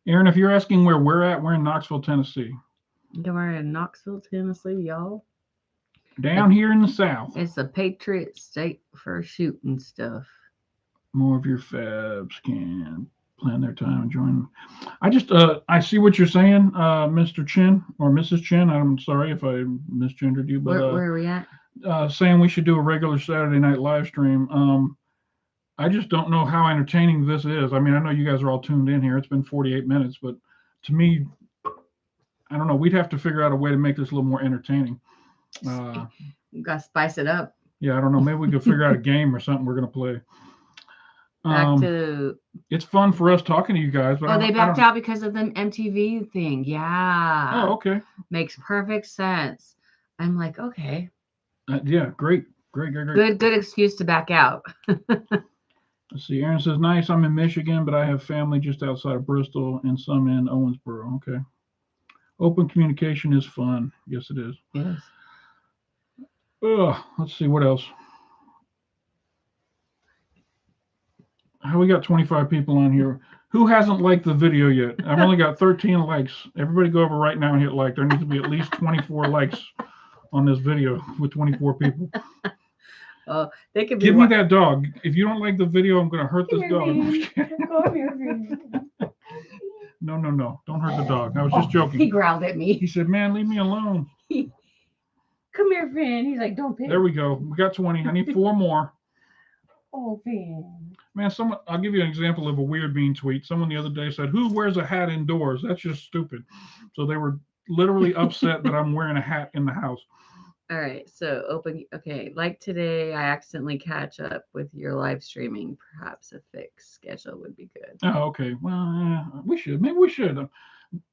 Aaron, if you're asking where we're at, we're in Knoxville, Tennessee. We're in Knoxville, Tennessee, y'all. Down here in the South. It's a Patriot state for shooting stuff. More of your fabs can plan their time and join. I just I see what you're saying, Mr. Chin or Mrs. Chin. I'm sorry if I misgendered you, but where are we at? Saying we should do a regular Saturday night live stream. I just don't know how entertaining this is. I mean, I know you guys are all tuned in here. It's been 48 minutes, but to me, I don't know. We'd have to figure out a way to make this a little more entertaining. You gotta spice it up. Yeah, I don't know. Maybe we could figure out a game or something we're gonna play. Back to. It's fun for us talking to you guys. But they backed out because of the MTV thing. Yeah. Oh, okay. Makes perfect sense. I'm like, okay. Yeah, great. Good excuse to back out. Let's see. Aaron says, nice. I'm in Michigan, but I have family just outside of Bristol and some in Owensboro. Okay. Open communication is fun. Yes, it is. Yes. Let's see what else. We got 25 people on here. Who hasn't liked the video yet? I've only got 13 likes. Everybody go over right now and hit like. There needs to be at least 24 likes on this video with 24 people. Oh, they could be. Give me that dog. If you don't like the video, I'm going to hurt this dog. No. Don't hurt the dog. I was just joking. He growled at me. He said, man, leave me alone. Come here, Finn. He's like, don't pick. There we go. We got 20. I need 4 more. Oh, Finn. Man, I'll give you an example of a weird mean tweet. Someone the other day said, who wears a hat indoors? That's just stupid. So they were literally upset that I'm wearing a hat in the house. All right. So okay. Like today, I accidentally catch up with your live streaming. Perhaps a fixed schedule would be good. Oh, okay. Well, we should. Maybe we should.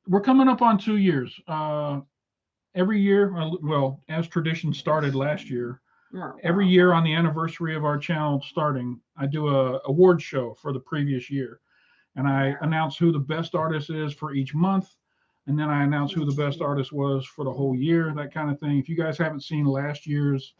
We're coming up on 2 years. Every year, well, as tradition started last year, every year on the anniversary of our channel starting, I do a award show for the previous year. And I announce who the best artist is for each month. And then I announce who the best artist was for the whole year, that kind of thing. If you guys haven't seen last year's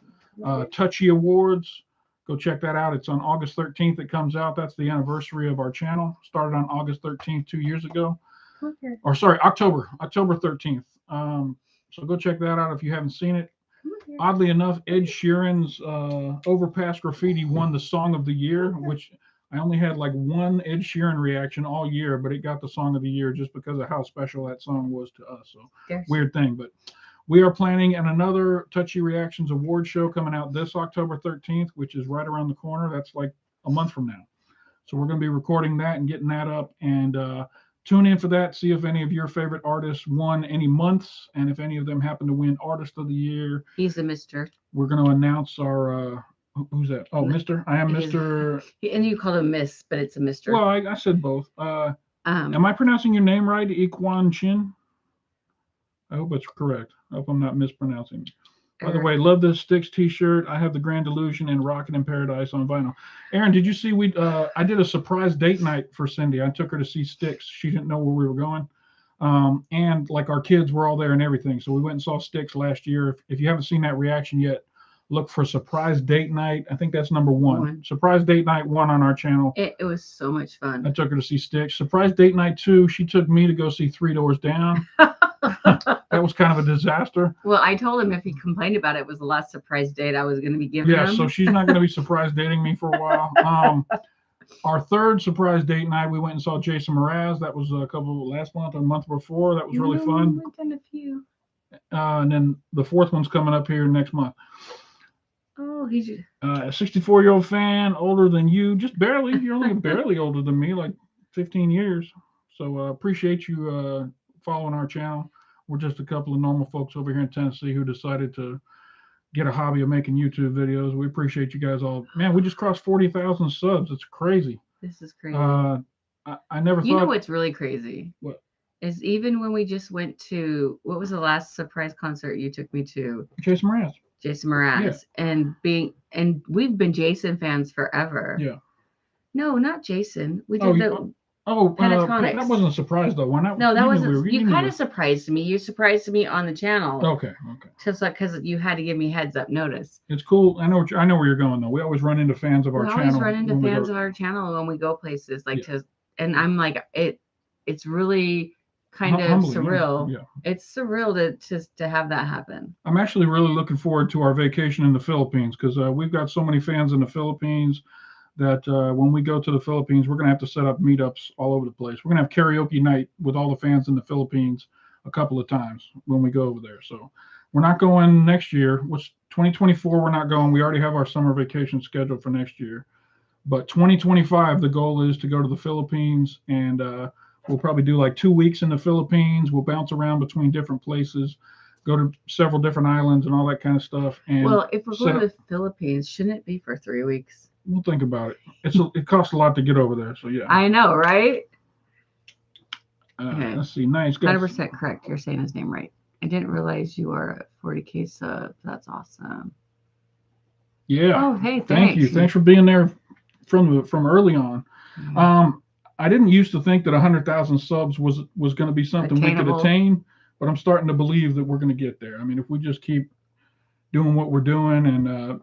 Touchy Awards, go check that out. It's on August 13th. It comes out. That's the anniversary of our channel. Started on August 13th, 2 years ago. Okay. Or sorry, October 13th. So go check that out if you haven't seen it. Oddly enough, Ed Sheeran's Overpass Graffiti won the Song of the Year, which I only had like one Ed Sheeran reaction all year, but it got the Song of the Year just because of how special that song was to us. So weird thing, but we are planning another Touchy Reactions award show coming out this October 13th, which is right around the corner. That's like a month from now. So we're going to be recording that and getting that up, and tune in for that. See if any of your favorite artists won any months, and if any of them happen to win Artist of the Year. He's a Mister. We're going to announce our who's that? Oh, Mister. I am Mister. And you call him Miss, but it's a Mister. Well, I said both. Am I pronouncing your name right, Iquan Chin? I hope it's correct. I hope I'm not mispronouncing. By the way, love this Styx T-shirt. I have the Grand Illusion and Rocket in Paradise on vinyl. Aaron, did you see I did a surprise date night for Cindy. I took her to see Styx. She didn't know where we were going, and like our kids were all there and everything. So we went and saw Styx last year. If you haven't seen that reaction yet, look for Surprise Date Night. I think that's number one. Surprise Date Night 1 on our channel. It was so much fun. I took her to see Styx. Surprise Date Night 2, she took me to go see Three Doors Down. That was kind of a disaster. Well, I told him if he complained about it, it was the last surprise date I was going to be giving him. Yeah, so she's not going to be surprise dating me for a while. Our third surprise date night, we went and saw Jason Mraz. That was last month or month before. That was really fun. We've done a few. And then the fourth one's coming up here next month. Oh, he's a 64-year-old fan, older than you, just barely. You're only barely older than me, like 15 years. So appreciate you following our channel. We're just a couple of normal folks over here in Tennessee who decided to get a hobby of making YouTube videos. We appreciate you guys all. Man, we just crossed 40,000 subs. It's crazy. This is crazy. I never thought. You know what's really crazy? What? Is even when we just went to, what was the last surprise concert you took me to? Jason Mraz. Jason Mraz. Yeah. And we've been Jason fans forever. Yeah. No, not Jason. We did Pentatonics. That wasn't a surprise though. Why not? No, that wasn't. You kind of surprised me. You surprised me on the channel. Okay. Just like because you had to give me heads up notice. It's cool. I know where you're going though. We always run into fans of our channel. We always run into fans of our channel when we go places and I'm like it's really kind of humbling, surreal. Yeah. It's surreal to have that happen. I'm actually really looking forward to our vacation in the Philippines because we've got so many fans in the Philippines that when we go to the Philippines, we're going to have to set up meetups all over the place. We're going to have karaoke night with all the fans in the Philippines a couple of times when we go over there. So we're not going next year. What's 2024? We're not going. We already have our summer vacation scheduled for next year. But 2025, the goal is to go to the Philippines, and we'll probably do like 2 weeks in the Philippines. We'll bounce around between different places, go to several different islands and all that kind of stuff. And well, if we're going to the Philippines, shouldn't it be for 3 weeks? We'll think about it. It costs a lot to get over there, so yeah. I know, right? Okay. Let's see. Nice. 100% correct. You're saying his name right. I didn't realize you were at 40K subs. That's awesome. Yeah. Oh, hey, thanks. Thank you. Thanks for being there from early on. Mm-hmm. I didn't used to think that 100,000 subs was going to be something we could attain, but I'm starting to believe that we're going to get there. I mean, if we just keep doing what we're doing and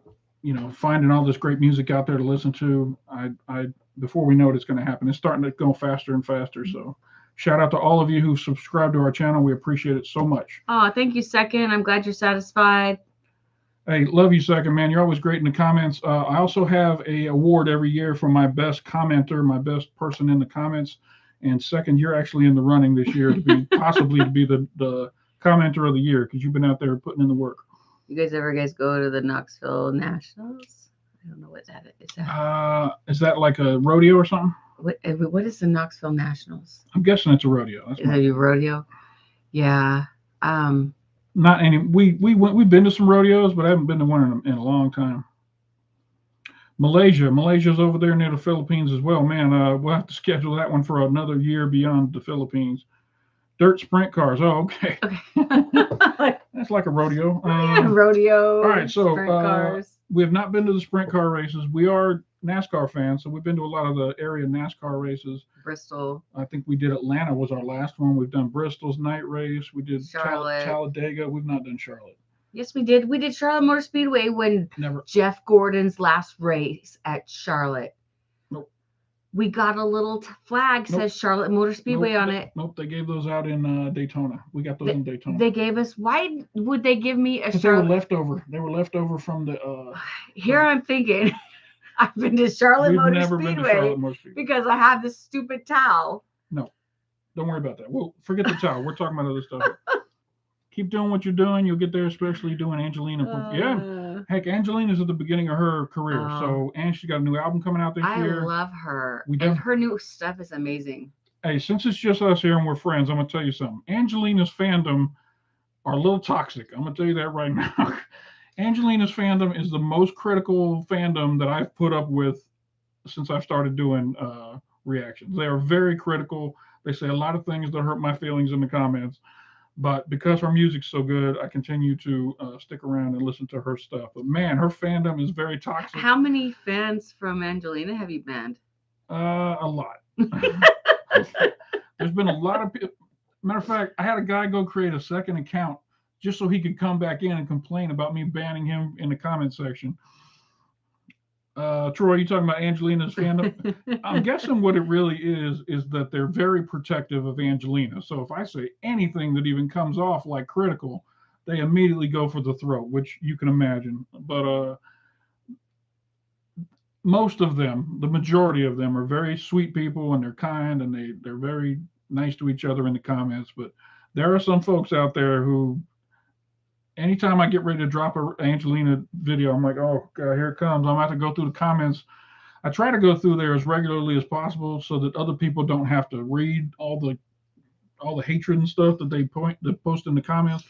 finding all this great music out there to listen to, I before we know it, it's going to happen. It's starting to go faster and faster. So shout out to all of you who subscribe to our channel. We appreciate it so much. Oh, thank you, Second. I'm glad you're satisfied. Hey, love you, Second, man. You're always great in the comments. I also have a award every year for my best commenter, my best person in the comments. And Second, you're actually in the running this year to be possibly to be the commenter of the year because you've been out there putting in the work. You guys go to the Knoxville Nationals? I don't know what that is. Is that like a rodeo or something? What is the Knoxville Nationals? I'm guessing it's a rodeo. Is it a rodeo? Yeah. Not any. We've been to some rodeos, but I haven't been to one in a long time. Malaysia's over there near the Philippines as well. Man, we'll have to schedule that one for another year beyond the Philippines. Dirt sprint cars. Oh, okay. That's like a rodeo. Rodeo. All right, so sprint cars. We have not been to the sprint car races. We are NASCAR fans, so we've been to a lot of the area NASCAR races. Bristol. I think we did Atlanta was our last one. We've done Bristol's night race. We did Charlotte. Talladega. We've not done Charlotte. Yes, we did. We did Charlotte Motor Speedway when Jeff Gordon's last race at Charlotte. Nope. We got a little flag Nope. says Charlotte Motor Speedway on it. Nope, they gave those out in Daytona. We got those in Daytona. They gave us. Why would they give me a Because they were Charlotte? leftover. They were leftover from the. Here I'm thinking, I've been to Charlotte We've Motor never been to Speedway Charlotte Motor Speedway. because I have this stupid towel. No, don't worry about that. Well, forget the towel. We're talking about other stuff. Keep doing what you're doing. You'll get there, especially doing Angelina. Yeah. Heck, Angelina's at the beginning of her career. So, and she's got a new album coming out this year. I love her. And her new stuff is amazing. Hey, since it's just us here and we're friends, I'm going to tell you something. Angelina's fandom are a little toxic. I'm going to tell you that right now. Angelina's fandom is the most critical fandom that I've put up with since I've started doing reactions. They are very critical. They say a lot of things that hurt my feelings in the comments. But because her music's so good, I continue to stick around and listen to her stuff. But man, her fandom is very toxic. How many fans from Angelina have you banned? A lot. There's been a lot of people. Matter of fact, I had a guy go create a second account just so he could come back in and complain about me banning him in the comment section. Troy, you talking about Angelina's fandom? I'm guessing what it really is that they're very protective of Angelina. So if I say anything that even comes off like critical, they immediately go for the throat, which you can imagine. But most of them, the majority of them, are very sweet people and they're kind and they're very nice to each other in the comments. But there are some folks out there who, anytime I get ready to drop an Angelina video, I'm like, oh, God, here it comes. I'm about to go through the comments. I try to go through there as regularly as possible so that other people don't have to read all the hatred and stuff that they post in the comments.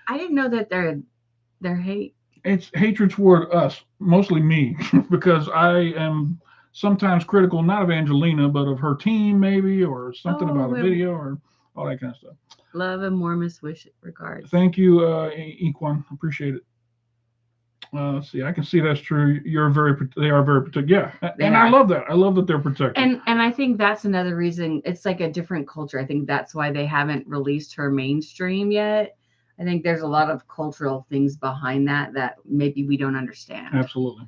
I didn't know that they're hate. It's hatred toward us, mostly me, because I am sometimes critical, not of Angelina, but of her team maybe, or something about a video or all that kind of stuff. Love and warmest wish regards. Thank you, Equan. Appreciate it. Let's see. I can see that's true. They are very protective. Yeah, and I love that. I love that they're protective. And I think that's another reason. It's like a different culture. I think that's why they haven't released her mainstream yet. I think there's a lot of cultural things behind that maybe we don't understand. Absolutely.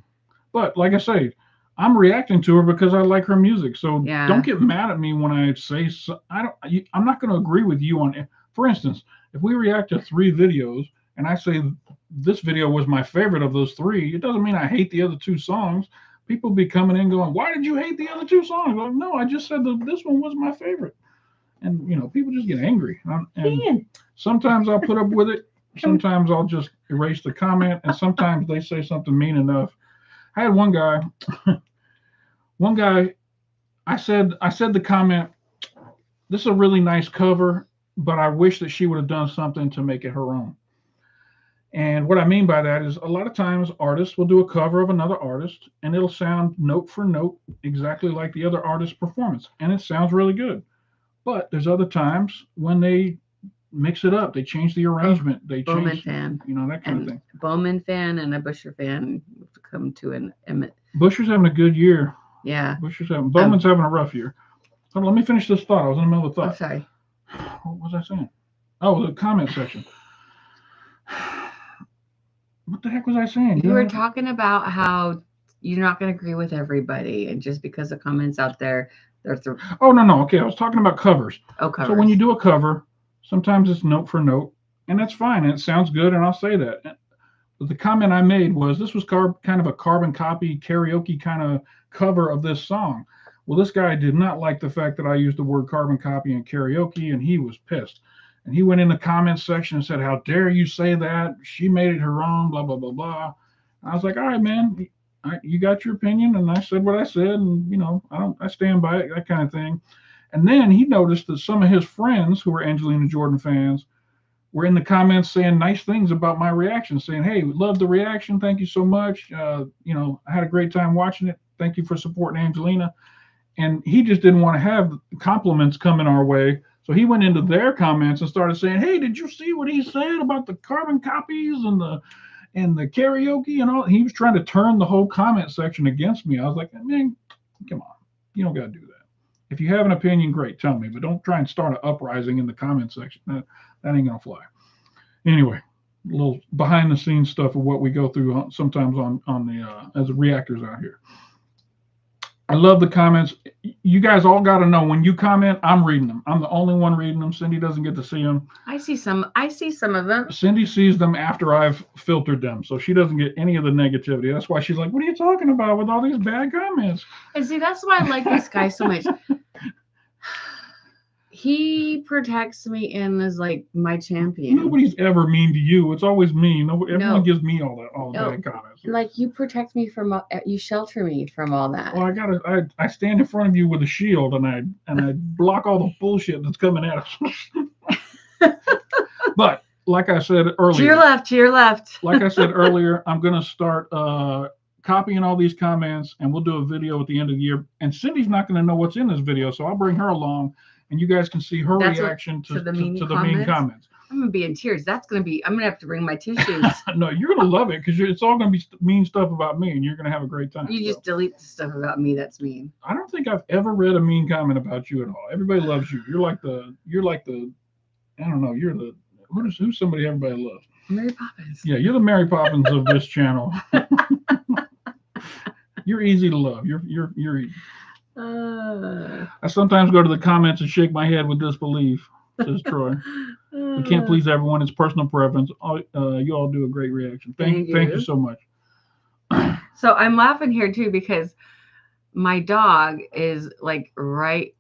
But like I say, I'm reacting to her because I like her music. So don't get mad at me when I say I'm not going to agree with you on it. For instance, if we react to 3 videos and I say this video was my favorite of those 3, it doesn't mean I hate the other 2 songs. People be coming in going, why did you hate the other 2 songs? Like, no, I just said that this one was my favorite. And, people just get angry. And sometimes I'll put up with it. Sometimes I'll just erase the comment. And sometimes they say something mean enough. I had one guy, I said the comment, this is a really nice cover, but I wish that she would have done something to make it her own. And what I mean by that is a lot of times artists will do a cover of another artist and it'll sound note for note exactly like the other artist's performance. And it sounds really good. But there's other times when they mix it up. They change the arrangement. They Bowman change, fan. That kind of thing. Bowman fan and a Busher fan come to an Emmett. Busher's having a good year. Yeah. Bowman's having a rough year. Hold on, let me finish this thought. I was in the middle of a thought. Oh, sorry. What was I saying? Oh, the comment section. What the heck was I saying? You were talking about how you're not going to agree with everybody, and just because the comments out there, Oh, no. Okay, I was talking about covers. Oh, covers. So when you do a cover, sometimes it's note for note, and that's fine, and it sounds good, and I'll say that. But the comment I made was this was kind of a carbon copy karaoke kind of cover of this song. Well, this guy did not like the fact that I used the word carbon copy in karaoke, and he was pissed. And he went in the comments section and said, how dare you say that? She made it her own, blah, blah, blah, blah. And I was like, all right, man, you got your opinion, and I said what I said, and I stand by it, that kind of thing. And then he noticed that some of his friends who were Angelina Jordan fans were in the comments saying nice things about my reaction, saying, hey, we love the reaction, thank you so much. I had a great time watching it. Thank you for supporting Angelina. And he just didn't want to have compliments coming our way. So he went into their comments and started saying, hey, did you see what he said about the carbon copies and the karaoke and all? He was trying to turn the whole comment section against me. I was like, man, come on. You don't got to do that. If you have an opinion, great, tell me. But don't try and start an uprising in the comment section. That ain't going to fly. Anyway, a little behind the scenes stuff of what we go through sometimes on the as reactors out here. I love the comments. You guys all got to know when you comment, I'm reading them. I'm the only one reading them. Cindy doesn't get to see them. I see some of them. Cindy sees them after I've filtered them, so she doesn't get any of the negativity. That's why she's like, "What are you talking about with all these bad comments?" And see, that's why I like this guy so much. He protects me and is like my champion. Nobody's ever mean to you. It's always me. Everyone No. gives me all the No. bad comments. Like you protect me from, you shelter me from all that. Well, I stand in front of you with a shield and I block all the bullshit that's coming at us. But like I said earlier, to your left. Like I said earlier, I'm gonna start copying all these comments, and we'll do a video at the end of the year. And Cindy's not gonna know what's in this video, so I'll bring her along, and you guys can see her reaction to the mean comments. I'm gonna be in tears. I'm gonna have to bring my tissues. No, you're gonna love it because it's all gonna be mean stuff about me, and you're gonna have a great time. You just delete the stuff about me that's mean. I don't think I've ever read a mean comment about you at all. Everybody loves you. You're like the I don't know. You're the who's somebody everybody loves. Mary Poppins. Yeah, you're the Mary Poppins of this channel. You're easy to love. You're easy. I sometimes go to the comments and shake my head with disbelief, says Troy. We can't please everyone. It's personal preference. You all do a great reaction. Thank you so much. So I'm laughing here too because my dog is like right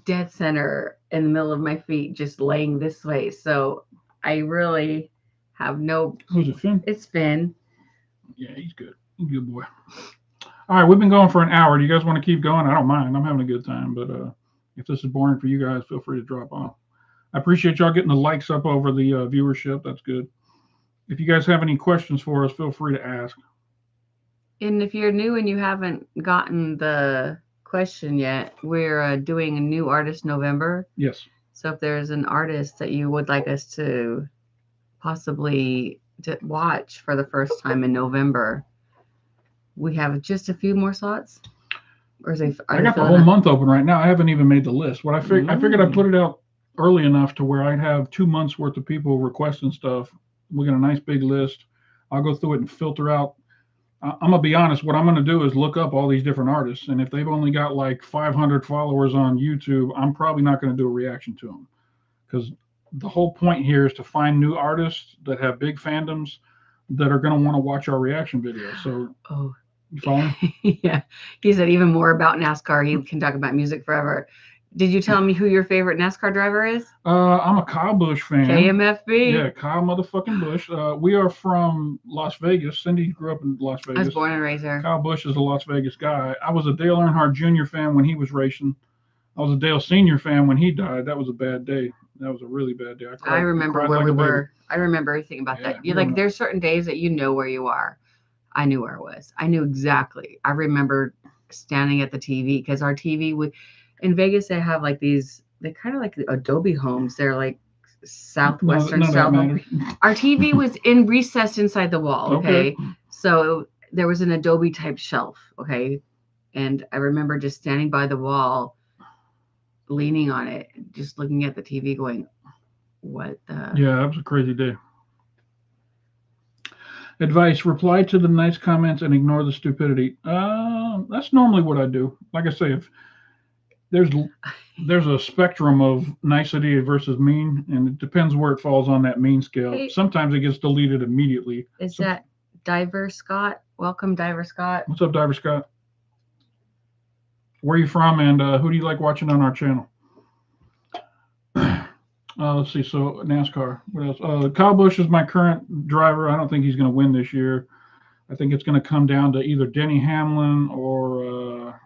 dead center in the middle of my feet, just laying this way. So I really have no. Who's it, Finn? It's Finn. Yeah, he's good. He's a good boy. All right, we've been going for an hour. Do you guys want to keep going? I don't mind. I'm having a good time. But if this is boring for you guys, feel free to drop off. I appreciate y'all getting the likes up over the viewership. That's good. If you guys have any questions for us, feel free to ask. And if you're new and you haven't gotten the question yet, we're doing a new artist November. Yes. So if there's an artist that you would like us to possibly watch for the first time in November, we have just a few more slots. Or is I got the whole month open right now. I haven't even made the list. I figured I'd put it out early enough to where I'd have 2 months worth of people requesting stuff. We got a nice big list. I'll go through it and filter out. I'm gonna be honest. What I'm gonna do is look up all these different artists, and if they've only got like 500 followers on YouTube, I'm probably not gonna do a reaction to them, because the whole point here is to find new artists that have big fandoms that are gonna want to watch our reaction videos. So, you follow me? Yeah, he said even more about NASCAR. He can talk about music forever. Did you tell me who your favorite NASCAR driver is? I'm a Kyle Busch fan. KMFB. Yeah, Kyle motherfucking Busch. We are from Las Vegas. Cindy grew up in Las Vegas. I was born and raised there. Kyle Busch is a Las Vegas guy. I was a Dale Earnhardt Jr. fan when he was racing. I was a Dale Sr. fan when he died. That was a bad day. That was a really bad day. I remember where we were. I remember everything about that. You like, there's certain days that you know where you are. I knew where I was. I knew exactly. I remember standing at the TV because our TV would. In Vegas, they have like these, they're kind of like Adobe homes. They're like southwestern style. Our TV was recessed inside the wall. Okay. So there was an Adobe type shelf. Okay. And I remember just standing by the wall, leaning on it, just looking at the TV going, what the? Yeah, that was a crazy day. Advice: reply to the nice comments and ignore the stupidity. That's normally what I do. Like I say, if there's a spectrum of nicety versus mean, and it depends where it falls on that mean scale. Hey, sometimes it gets deleted immediately. Is that Diver Scott? Welcome, Diver Scott. What's up, Diver Scott? Where are you from, and who do you like watching on our channel? Let's see. So NASCAR. What else? Kyle Busch is my current driver. I don't think he's going to win this year. I think it's going to come down to either Denny Hamlin or.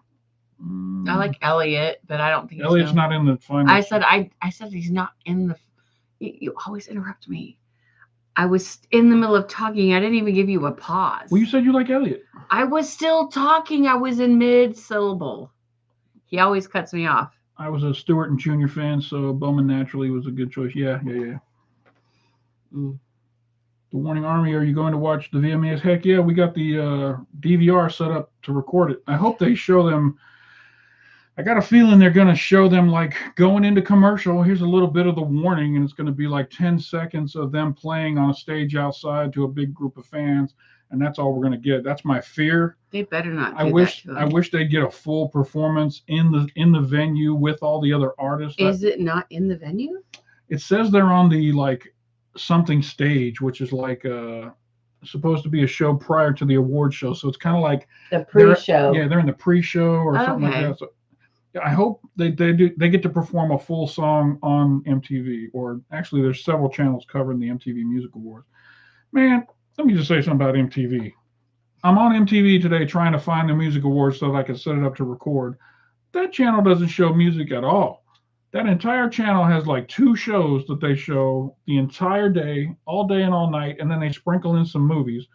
I like Elliott, but I don't think Elliott's not in the final. I said he's not in the. You always interrupt me. I was in the middle of talking. I didn't even give you a pause. Well, you said you like Elliott. I was still talking. I was in mid-syllable. He always cuts me off. I was a Stewart and Jr. fan, so Bowman naturally was a good choice. Yeah. The Warning Army, are you going to watch the VMAs? Heck yeah, we got the DVR set up to record it. I hope they show them. I got a feeling they're going to show them like going into commercial. Here's a little bit of the warning, and it's going to be like 10 seconds of them playing on a stage outside to a big group of fans. and that's all we're going to get. That's my fear. They better not. I wish they'd get a full performance in the venue with all the other artists. Is it not in the venue? It says they're on the like something stage, which is like supposed to be a show prior to the award show. So it's kind of like the pre-show. Yeah, they're in the pre-show or something like that. So I hope they get to perform a full song on MTV, or actually there's several channels covering the MTV Music Awards. Man, let me just say something about MTV. I'm on MTV today trying to find the Music Awards so that I can set it up to record. That channel doesn't show music at all. That entire channel has like 2 shows that they show the entire day, all day and all night, and then they sprinkle in some movies.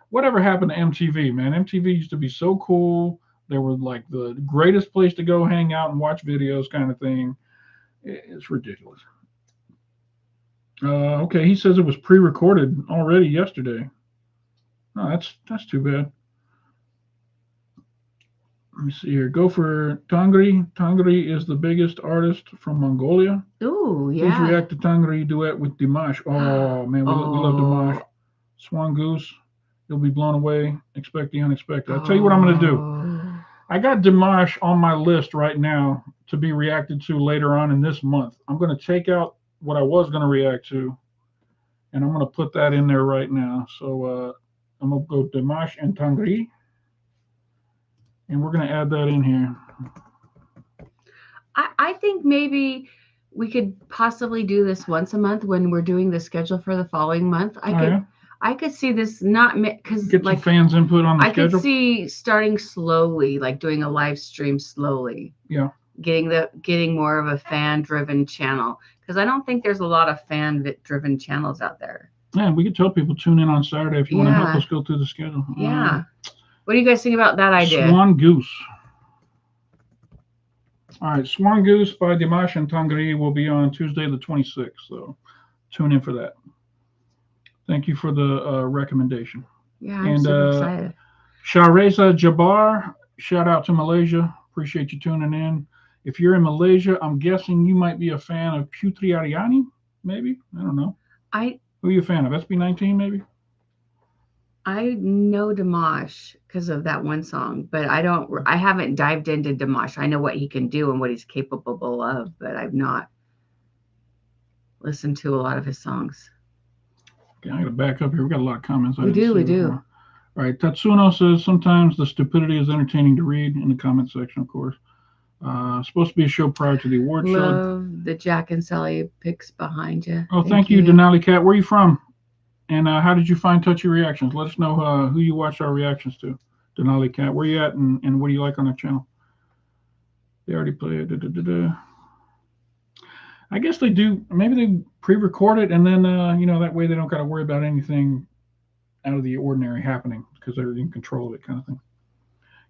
Whatever happened to MTV, man? MTV used to be so cool. They were like the greatest place to go hang out and watch videos kind of thing. It's ridiculous. Okay, he says it was pre-recorded already yesterday. Oh, that's too bad. Let me see here. Go for Tangri. Tangri is the biggest artist from Mongolia. Ooh, yeah. Please react to Tangri duet with Dimash. Oh, man, we love Dimash. Swan Goose. You'll be blown away. Expect the unexpected. I'll tell you what I'm going to do. I got Dimash on my list right now to be reacted to later on in this month. I'm going to take out what I was going to react to, and I'm going to put that in there right now. So I'm going to go Dimash and Tangri, and we're going to add that in here. I think maybe we could possibly do this once a month when we're doing the schedule for the following month. I could see this not because get like, some fans input on the schedule. I could see starting slowly, like doing a live stream slowly. Yeah. Getting more of a fan-driven channel, because I don't think there's a lot of fan-driven channels out there. Yeah, we could tell people tune in on Saturday if you want to help us go through the schedule. Yeah. What do you guys think about that idea? Swan Goose. All right, Swan Goose by Dimash and Tangri will be on Tuesday the 26th, so tune in for that. Thank you for the recommendation. Yeah, I'm super excited. Shahreza Jabbar, shout out to Malaysia. Appreciate you tuning in. If you're in Malaysia, I'm guessing you might be a fan of Putri Aryani, maybe? I don't know. Who are you a fan of? SB19, maybe? I know Dimash because of that one song, but I haven't dived into Dimash. I know what he can do and what he's capable of, but I've not listened to a lot of his songs. Okay, I got to back up here. We got a lot of comments. We do. All right, Tatsuno says sometimes the stupidity is entertaining to read in the comment section, of course. Supposed to be a show prior to the award show. Love the Jack and Sally pics behind you. Oh, thank you, Denali Cat. Where are you from? And how did you find Touchy Reactions? Let us know who you watch our reactions to. Denali Cat, where you at, and what do you like on our channel? They already played. I guess they do. Maybe they pre-record it, and then that way they don't got to worry about anything out of the ordinary happening because they're in control of it, kind of thing.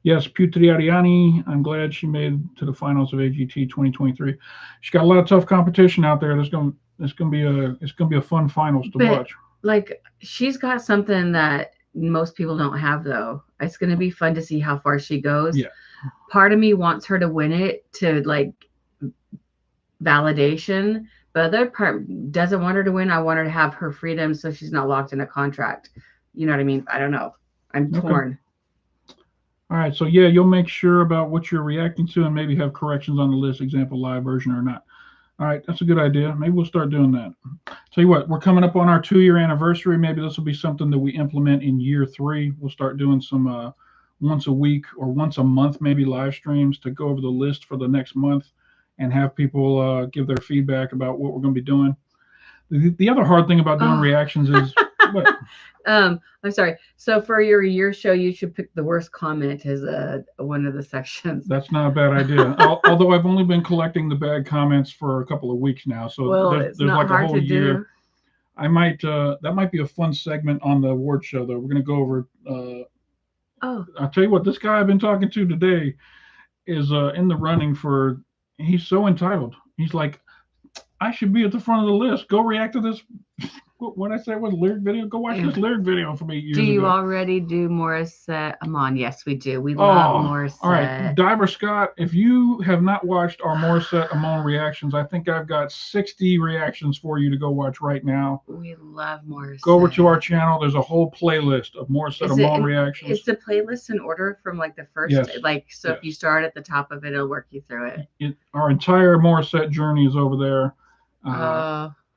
Yes, Putri Aryani. I'm glad she made to the finals of AGT 2023. She's got a lot of tough competition out there. It's gonna be a fun finals to watch. Like, she's got something that most people don't have, though. It's gonna be fun to see how far she goes. Yeah. Part of me wants her to win it to like validation, but the other part doesn't want her to win. I want her to have her freedom so she's not locked in a contract. You know what I mean? I don't know. I'm torn. All right, so yeah, you'll make sure about what you're reacting to and maybe have corrections on the list, example live version or not. All right, that's a good idea. Maybe we'll start doing that. Tell you what, we're coming up on our 2-year anniversary. Maybe this will be something that we implement in year 3. We'll start doing some once a week or once a month, maybe live streams to go over the list for the next month and have people give their feedback about what we're going to be doing. The other hard thing about doing reactions is what? I'm sorry. So for your year show, you should pick the worst comment as one of the sections. That's not a bad idea. Although I've only been collecting the bad comments for a couple of weeks now, so there's like a whole year. I might that might be a fun segment on the award show, though. We're going to go over. I'll tell you what, this guy I've been talking to today is in the running for. He's so entitled. He's like, I should be at the front of the list. Go react to this. What I say was lyric video? Go watch this lyric video from 8 years Do you ago. already do Morissette Amon? Yes, we do. We Oh, love Morissette. all right. Diver Scott, if you have not watched our Morissette Amon reactions, I think I've got 60 reactions for you to go watch right now. We love Morissette. Go over to our channel. There's a whole playlist of Morissette Amon reactions. Is the playlist in order from like the first? Yes. Like, so Yes. if you start at the top of it, it'll work you through it. Our entire Morissette journey is over there.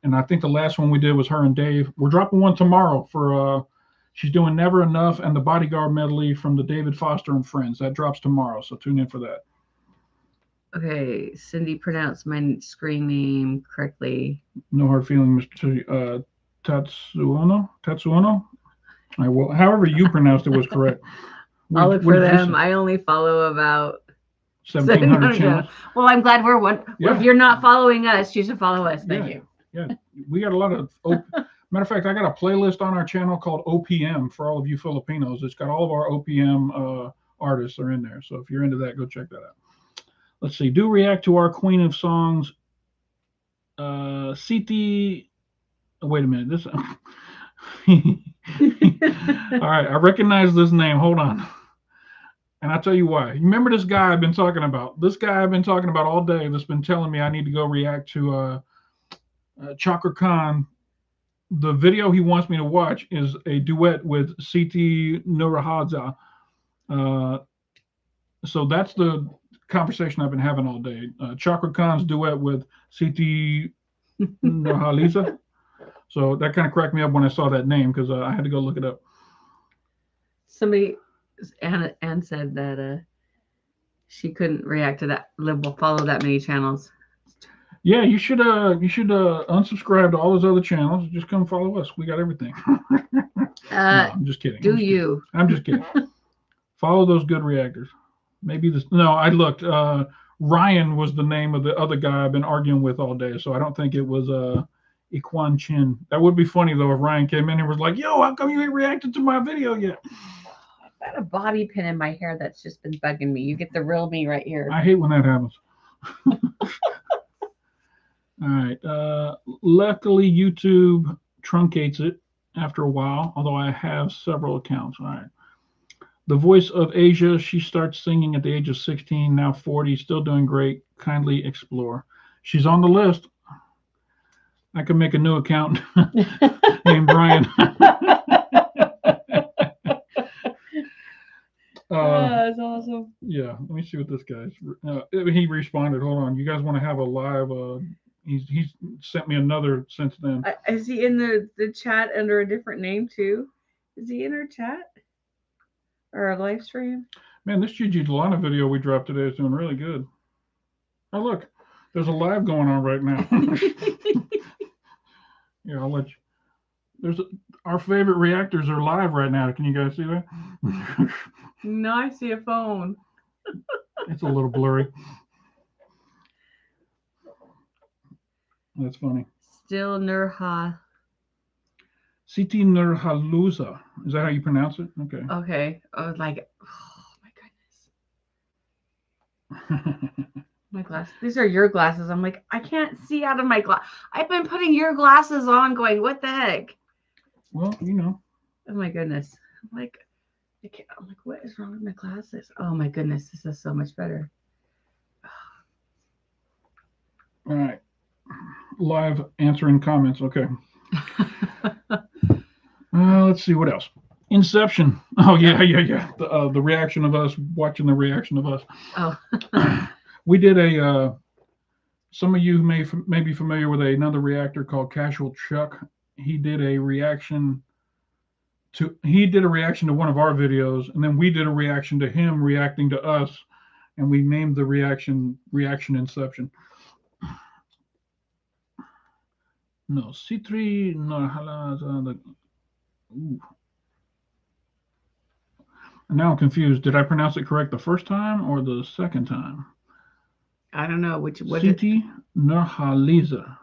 And I think the last one we did was her and Dave. We're dropping one tomorrow for she's doing Never Enough and the Bodyguard medley from the David Foster and Friends. That drops tomorrow, so tune in for that. Okay, Cindy pronounced my screen name correctly. No hard feeling, Mr. Tatsuono. However you pronounced it was correct. I'll look for them. I only follow about 1,700 channels. Well, I'm glad we're one. Yeah. Well, if you're not following us, you should follow us. Thank you. Yeah, we got a lot of. Matter of fact, I got a playlist on our channel called OPM for all of you Filipinos. It's got all of our OPM artists are in there. So if you're into that, go check that out. Let's see. Do react to our Queen of Songs. CT. Oh, wait a minute. This. All right, I recognize this name. Hold on. And I'll tell you why. You remember this guy I've been talking about? This guy I've been talking about all day that's been telling me I need to go react to Chakra Khan. The video he wants me to watch is a duet with Siti Nurhaliza. So that's the conversation I've been having all day. Chakra Khan's duet with Siti Nurhaliza. So that kind of cracked me up when I saw that name because I had to go look it up. Somebody, Anne said that she couldn't react to that, follow that many channels. Yeah, you should unsubscribe to all those other channels. Just come follow us. We got everything. No, I'm just kidding. I'm just kidding. Follow those good reactors. Maybe this. No, I looked. Ryan was the name of the other guy I've been arguing with all day, so I don't think it was Iquan Chin. That would be funny though if Ryan came in and was like, "Yo, how come you ain't reacted to my video yet?" I've got a bobby pin in my hair that's just been bugging me. You get the real me right here. I hate when that happens. All right. Luckily, YouTube truncates it after a while, although I have several accounts. All right. The Voice of Asia, she starts singing at the age of 16, now 40, still doing great. Kindly explore. She's on the list. I can make a new account named Brian. That's awesome. Yeah, let me see what this guy's. He responded. Hold on. You guys want to have a live? He's sent me another since then. Is he in the chat under a different name too? Is he in our chat or our live stream? Man, this Gigi Delana video we dropped today is doing really good. Oh, look, there's a live going on right now. Yeah, I'll let you. Our favorite reactors are live right now. Can you guys see that? No, I see a phone. It's a little blurry. That's funny. Still Nurha. Siti Nurhaliza. Is that how you pronounce it? Okay. Okay. I was like, oh my goodness. My glasses. These are your glasses. I'm like, I can't see out of my glass. I've been putting your glasses on going, what the heck? Well, you know. Oh my goodness. I'm like, what is wrong with my glasses? Oh my goodness. This is so much better. All right. Live answering comments. Okay. Let's see what else. Inception. Oh yeah. The reaction of us watching the reaction of us. Oh. We did some of you may be familiar with another reactor called Casual Chuck. He did a reaction to one of our videos, and then we did a reaction to him reacting to us, and we named the reaction Inception. No, C3 Nurhaliza. Now I'm confused. Did I pronounce it correct the first time or the second time? I don't know what Siti Nurhaliza.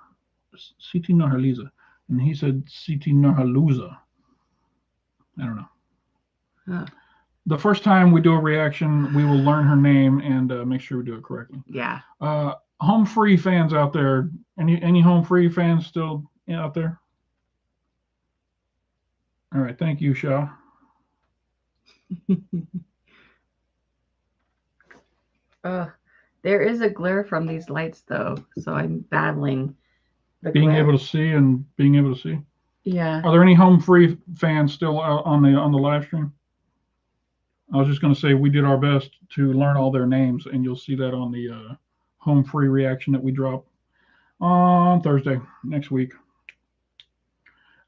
Siti Nurhaliza. And he said Siti Nurhaliza. I don't know. Huh. The first time we do a reaction, we will learn her name and make sure we do it correctly. Yeah. Home free fans out there. Any home free fans still out there? All right. Thank you, Shaw. There is a glare from these lights though, so I'm battling the Being glare. able to see and being able to see. Yeah. Are there any Home Free fans still out on the live stream? I was just going to say we did our best to learn all their names, and you'll see that on the Home Free reaction that we drop on Thursday next week.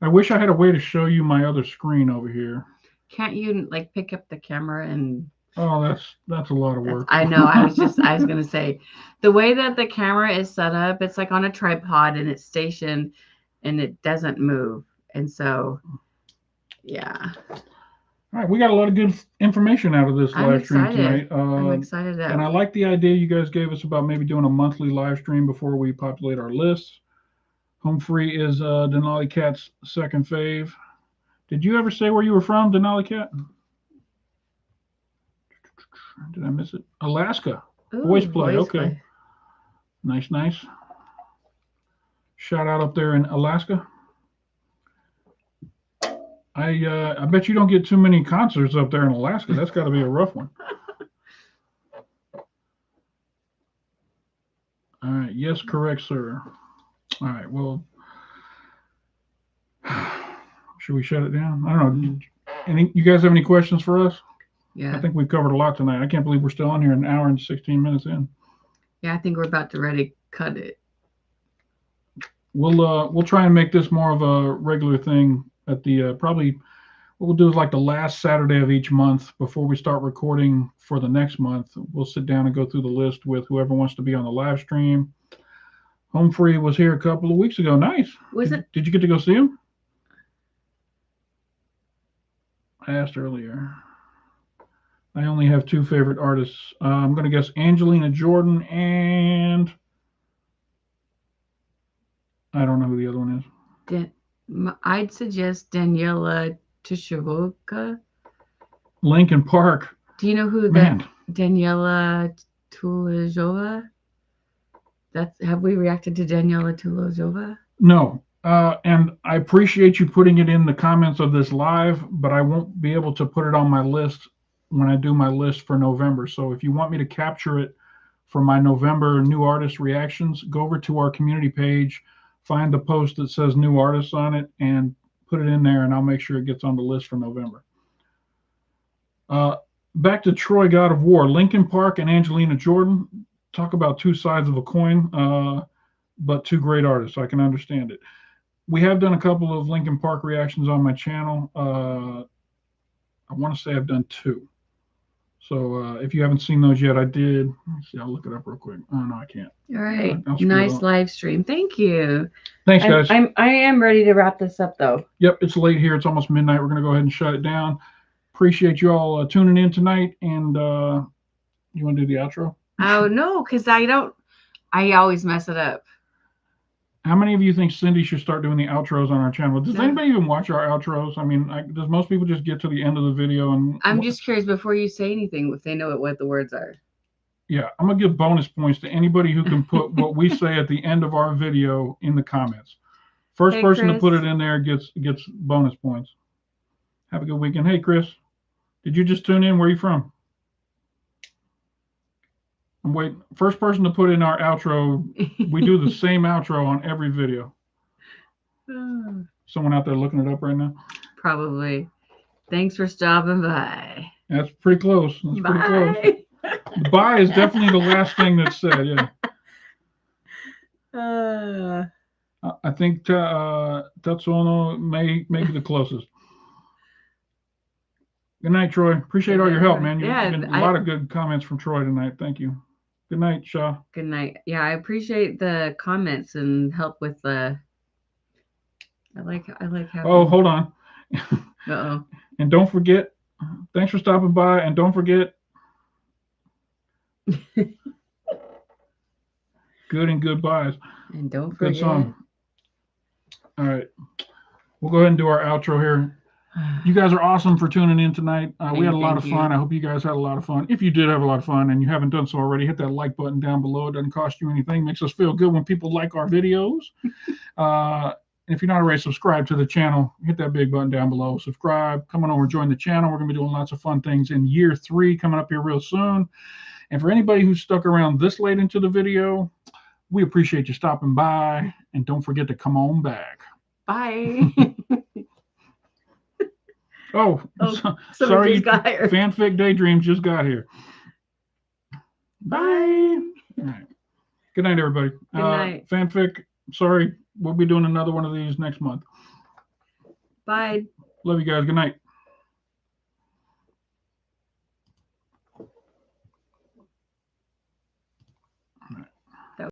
I wish I had a way to show you my other screen over here. Can't you like pick up the camera and? Oh, that's a lot of work. I know. I was gonna say, the way that the camera is set up, it's like on a tripod and it's stationed, and it doesn't move. And so, yeah. All right, we got a lot of good information out of this I'm live stream excited. tonight. I'm excited. And I like the idea you guys gave us about maybe doing a monthly live stream before we populate our lists. Home Free is Denali Cat's second fave. Did you ever say where you were from, Denali Cat? Did I miss it? Alaska. Ooh, Voice play. voice Okay. play. Nice, nice. Shout out up there in Alaska. I bet you don't get too many concerts up there in Alaska. That's got to be a rough one. All right. Yes, correct, sir. All right. Well, should we shut it down? I don't know. You guys have any questions for us? Yeah. I think we've covered a lot tonight. I can't believe we're still on here an hour and 16 minutes in. Yeah, I think we're about to ready cut it. We'll try and make this more of a regular thing at the probably what we'll do is like the last Saturday of each month before we start recording for the next month. We'll sit down and go through the list with whoever wants to be on the live stream. Home Free was here a couple of weeks ago. Nice. Did you get to go see him? I asked earlier. I only have two favorite artists. I'm going to guess Angelina Jordan and I don't know who the other one is. I'd suggest Daniela Tushevoka. Linkin Park. Do you know who that Daniela Tulajova? Have we reacted to Daniela Tulajova? No. And I appreciate you putting it in the comments of this live, but I won't be able to put it on my list when I do my list for November. So if you want me to capture it for my November new artist reactions, go over to our community page, find the post that says new artists on it, and put it in there, and I'll make sure it gets on the list for November. Back to Troy, God of War. Linkin Park and Angelina Jordan. Talk about two sides of a coin, but two great artists. I can understand it. We have done a couple of Linkin Park reactions on my channel. I want to say I've done two. So if you haven't seen those yet, I did. Let's see, I'll look it up real quick. Oh, no, I can't. All right. Nice live stream. Thank you. Thanks, guys. I am ready to wrap this up, though. Yep, it's late here. It's almost midnight. We're going to go ahead and shut it down. Appreciate you all tuning in tonight. And you want to do the outro? Oh, no, because I always mess it up. How many of you think Cindy should start doing the outros on our channel? Does anybody even watch our outros? I mean, does most people just get to the end of the video? And I'm just curious, before you say anything, if they know what the words are. Yeah, I'm going to give bonus points to anybody who can put what we say at the end of our video in the comments. First person to put it in there gets bonus points. Have a good weekend. Hey, Chris, did you just tune in? Where are you from? I'm waiting. First person to put in our outro. We do the same outro on every video. Someone out there looking it up right now? Probably. Thanks for stopping by. That's pretty close. That's pretty close. Bye is definitely the last thing that's said. Yeah. I think Tatsuono may be the closest. Good night, Troy. Appreciate all your help, man. You've been a lot of good comments from Troy tonight. Thank you. Good night, Shaw. Good night. Yeah, I appreciate the comments and help with the. I like having. Oh, hold on. Uh-oh. And don't forget. Thanks for stopping by, and don't forget. Good and goodbyes. And don't forget. Good song. All right. We'll go ahead and do our outro here. You guys are awesome for tuning in tonight. We had a lot of fun. I hope you guys had a lot of fun. If you did have a lot of fun and you haven't done so already, hit that like button down below. It doesn't cost you anything. Makes us feel good when people like our videos. And if you're not already subscribed to the channel, hit that big button down below. Subscribe. Come on over, join the channel. We're going to be doing lots of fun things in year 3 coming up here real soon. And for anybody who's stuck around this late into the video, we appreciate you stopping by. And don't forget to come on back. Bye. Oh, sorry, Fanfic Daydreams just got here. Bye. All right. Good night, everybody. Good night. Fanfic, sorry, we'll be doing another one of these next month. Bye. Love you guys. Good night.